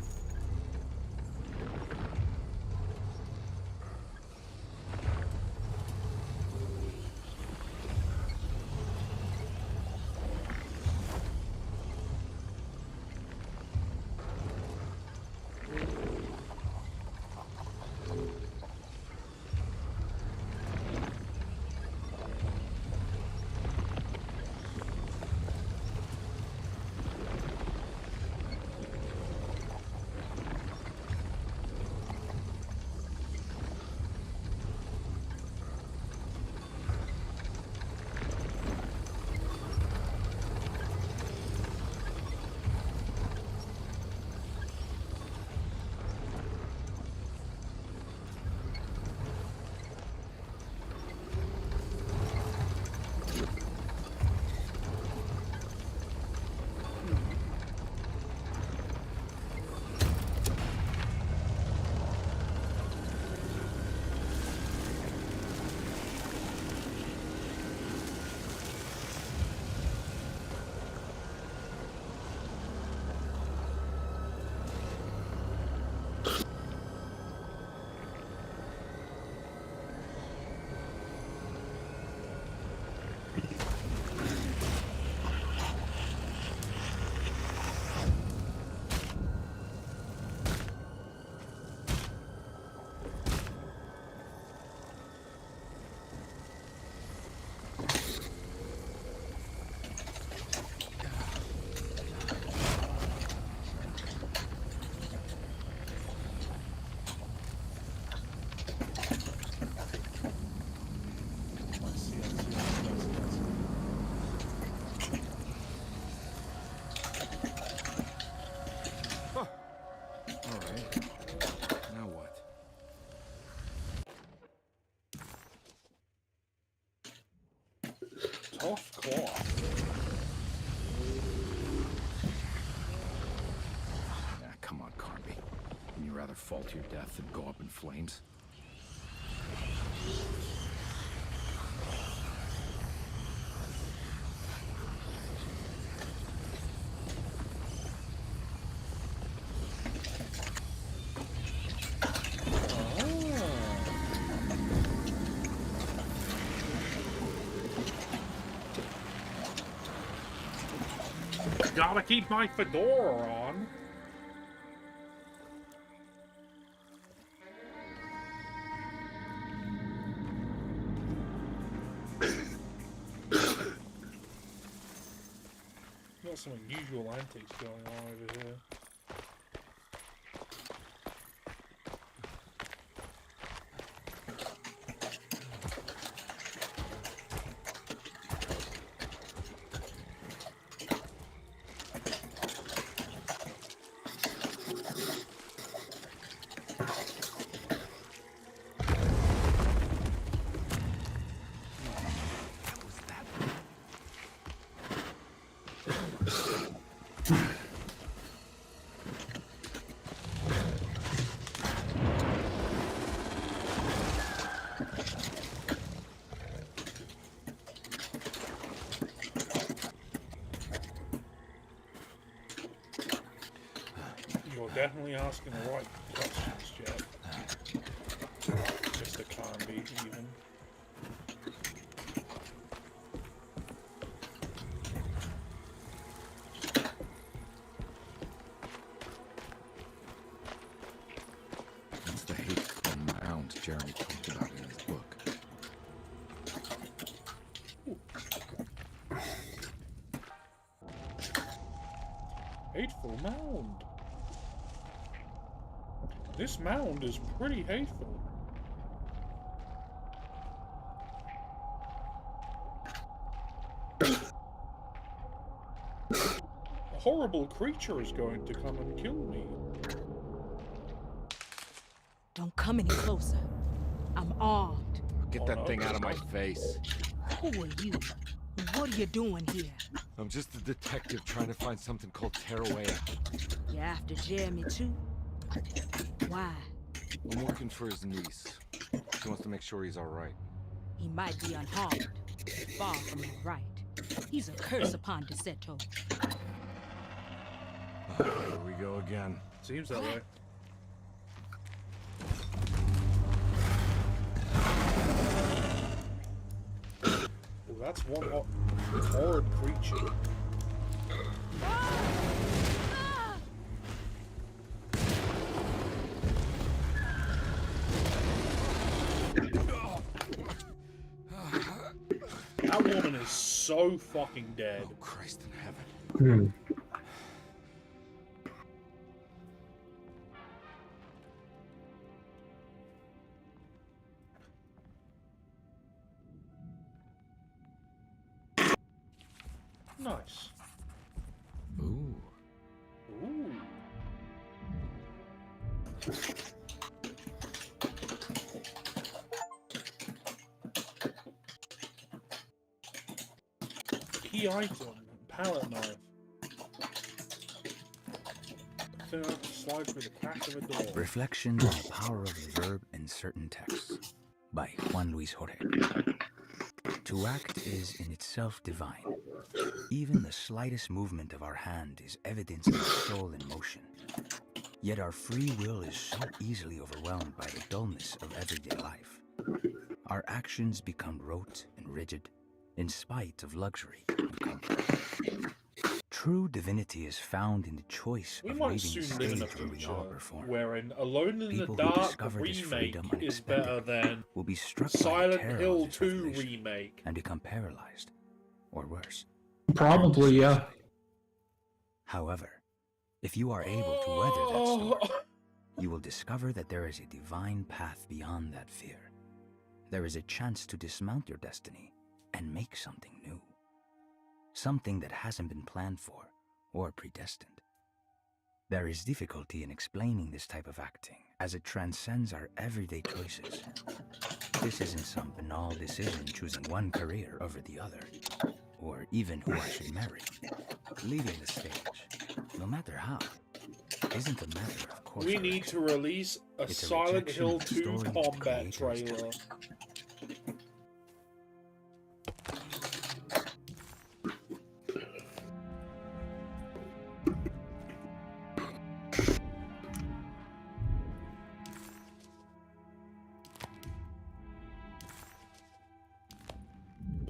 Tough cloth. Come on, Carby. Wouldn't you rather fall to your death than go up in flames? Gotta keep my fedora on. Got some unusual antics going on over here. You're definitely asking the right questions, Jeff. Mr. Carby, even. That's the hateful mound Jeremy talked about in his book. This mound is pretty hateful. A horrible creature is going to come and kill me. Don't come any closer. I'm armed. Get that thing out of my face. Who are you? What are you doing here? I'm just a detective trying to find something called Tearaway. You after Jeremy too? Why? I'm looking for his niece. She wants to make sure he's alright. He might be unharmed. Far from it right. He's a curse upon Deseto. Here we go again. Seems that way. Well, that's one horrid creature. That woman is so fucking dead. Oh, Christ in heaven. Nice. Ooh. Ooh. Key item, palette knife. Thin enough to slide through the crack of a door. Reflections on the Power of the Verb in Certain Texts by Juan Luis Jorge. To act is in itself divine. Even the slightest movement of our hand is evidence of a soul in motion. Yet our free will is so easily overwhelmed by the dullness of everyday life. Our actions become rote and rigid, in spite of luxury and comfort. True divinity is found in the choice We of might leaving the soon live in a stage where we future all perform. wherein Alone in People the who Dark discover this remake freedom is better than will be struck by the Silent terror Hill of this 2 revelation remake. and become paralyzed, or worse. Probably, yeah. However, if you are able to weather that storm, you will discover that there is a divine path beyond that fear. There is a chance to dismount your destiny and make something new. Something that hasn't been planned for or predestined. There is difficulty in explaining this type of acting, as it transcends our everyday choices. This isn't some banal decision choosing one career over the other, or even who I should marry. Leaving the stage, no matter how, isn't a matter of course. We need to release a It's a Silent rejection Hill of the 2 story that combat creators trailer.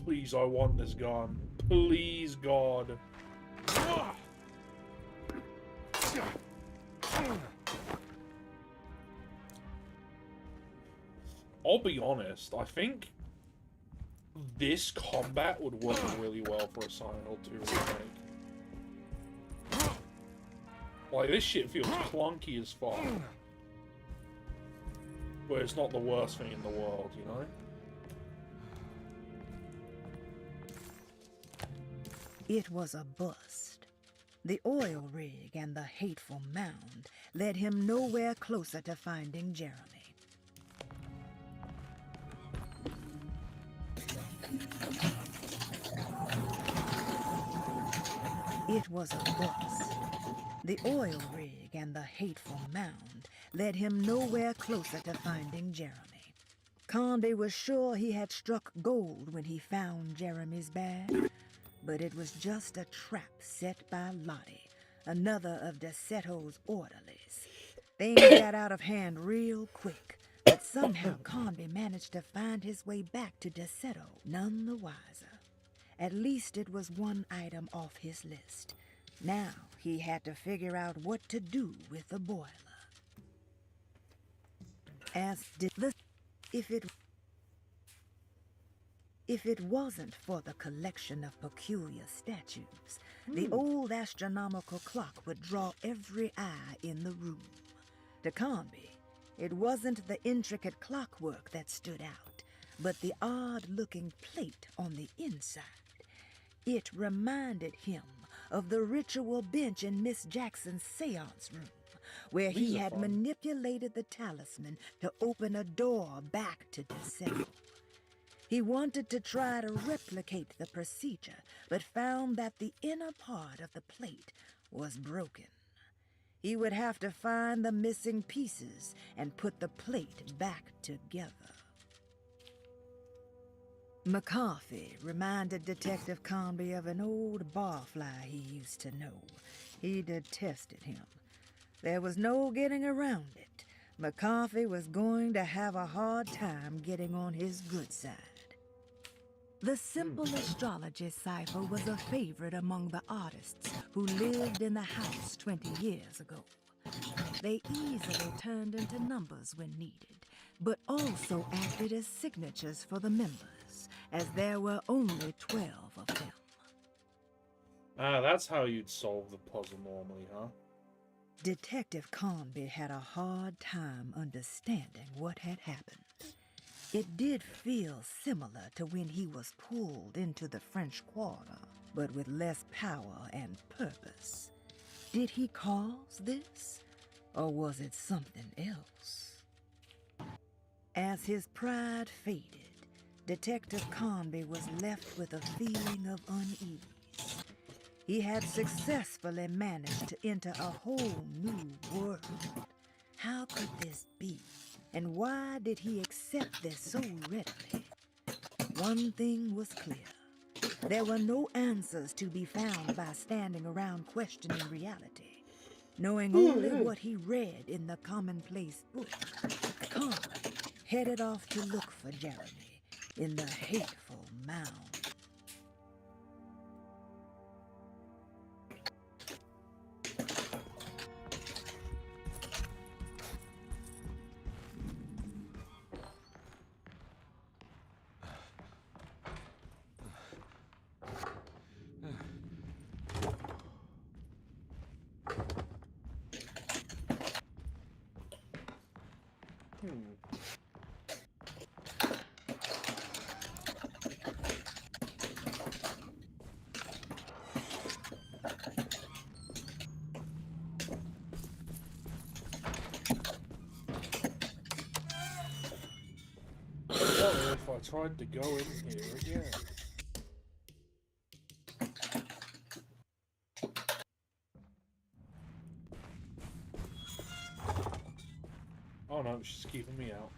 Please, I want this gun. Please, God. I'll be honest, I think this combat would work really well for a Silent Hill 2 remake. Like, this shit feels clunky as fuck. But it's not the worst thing in the world, you know? It was a bust. The oil rig and the hateful mound led him nowhere closer to finding Jeremy. It was a bust. The oil rig and the hateful mound led him nowhere closer to finding Jeremy. Conde was sure he had struck gold when he found Jeremy's bag, but it was just a trap set by Lottie, another of Deseto's orderlies. Things got out of hand real quick, but somehow Conde managed to find his way back to Deseto none the wiser. At least it was one item off his list. Now he had to figure out what to do with the boiler. As did the... If it wasn't for the collection of peculiar statues, the old astronomical clock would draw every eye in the room. To Conby, it wasn't the intricate clockwork that stood out, but the odd-looking plate on the inside. It reminded him of the ritual bench in Miss Jackson's seance room, where he had manipulated the talisman to open a door back to Decetto. He wanted to try to replicate the procedure, but found that the inner part of the plate was broken. He would have to find the missing pieces and put the plate back together. McCarthy reminded Detective Conby of an old barfly he used to know. He detested him. There was no getting around it. McCarthy was going to have a hard time getting on his good side. The simple astrology cipher was a favorite among the artists who lived in the house 20 years ago. They easily turned into numbers when needed, but also acted as signatures for the members, as there were only 12 of them. Ah, that's how you'd solve the puzzle normally, huh? Detective Conby had a hard time understanding what had happened. It did feel similar to when he was pulled into the French Quarter, but with less power and purpose. Did he cause this, or was it something else? As his pride faded, Detective Conby was left with a feeling of unease. He had successfully managed to enter a whole new world. How could this be? And why did he accept this so readily? One thing was clear. There were no answers to be found by standing around questioning reality. Knowing only what he read in the commonplace book, Conby headed off to look for Jeremy in the hateful mound. What if I tried to go in here again? Oh no, she's keeping me out.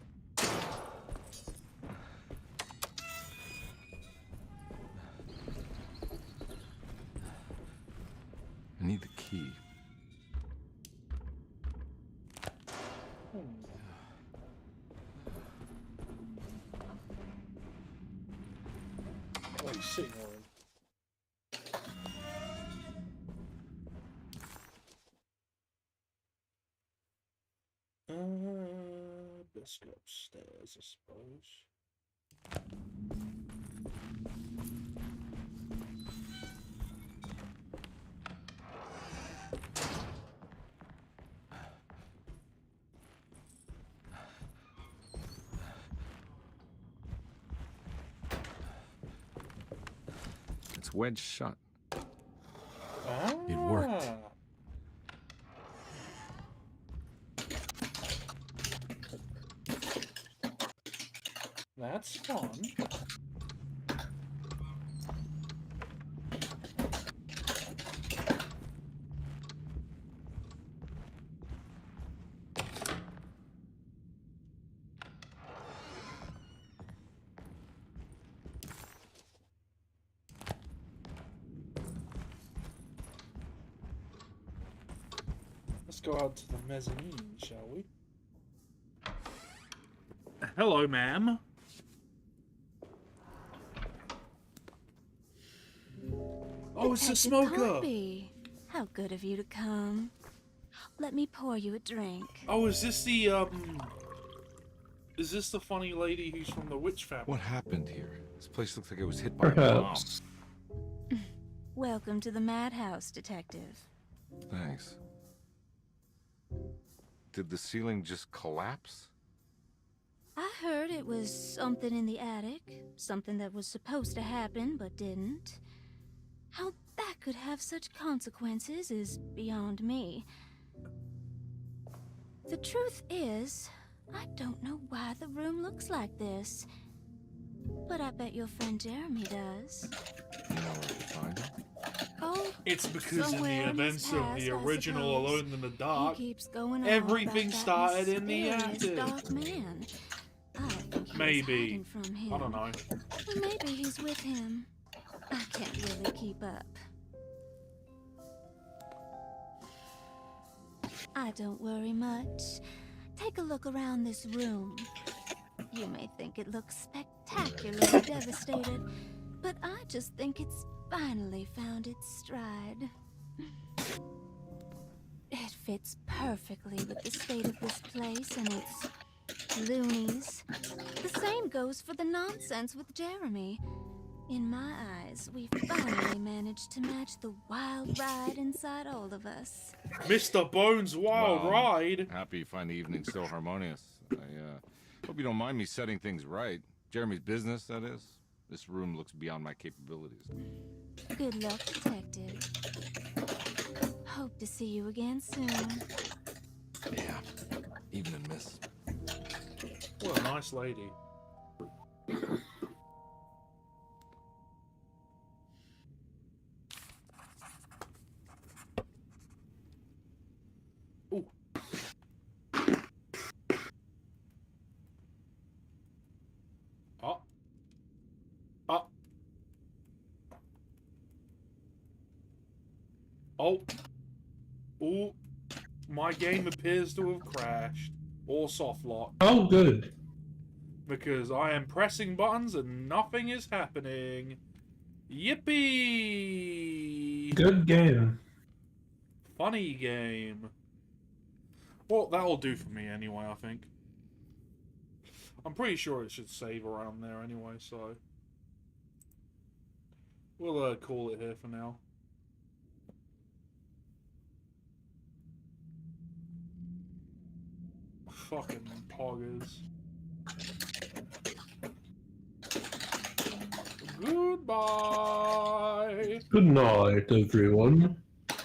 I need the key. Oh, he's sitting on him. Let's go upstairs, I suppose. It's wedged shut. Ah. It worked. That's fun. Let's go out to the mezzanine, shall we? Hello, ma'am. Oh, it's a smoker! Conby. How good of you to come. Let me pour you a drink. Oh, is this the, Is this the funny lady who's from the witch family? What happened here? This place looks like it was hit by a bomb. Perhaps. Welcome to the madhouse, Detective. Thanks. Did the ceiling just collapse? I heard it was something in the attic, something that was supposed to happen but didn't. How that could have such consequences is beyond me. The truth is, I don't know why the room looks like this. But I bet your friend Jeremy does. You know where to find him? Oh, It's because in somewhere the in his events of past, the I original suppose. Alone in the Dark, He keeps going on everything about that started in the mysterious attic. dark man. I think he Maybe. was hiding from him. I don't know. Or maybe he's with him. I can't really keep up. I don't worry much. Take a look around this room. You may think it looks spectacularly devastated, but I just think it's finally found its stride. It fits perfectly with the state of this place and its loonies. The same goes for the nonsense with Jeremy. In my eyes, we finally managed to match the wild ride inside all of us. Mr. Bones' Wild Well, Ride. Happy you find the evening so harmonious. I hope you don't mind me setting things right. Jeremy's business, that is. This room looks beyond my capabilities. Good luck, Detective. Hope to see you again soon. Yeah, evening, miss. What a nice lady. Ooh. Oh. Oh. Oh. Ooh. My game appears to have crashed. Or soft lock. Oh, good. Because I am pressing buttons and nothing is happening. Yippee! Good game. Funny game. Well, that'll do for me anyway, I think. I'm pretty sure it should save around there anyway, so... We'll call it here for now. Fucking poggers. Goodbye! Good night, everyone.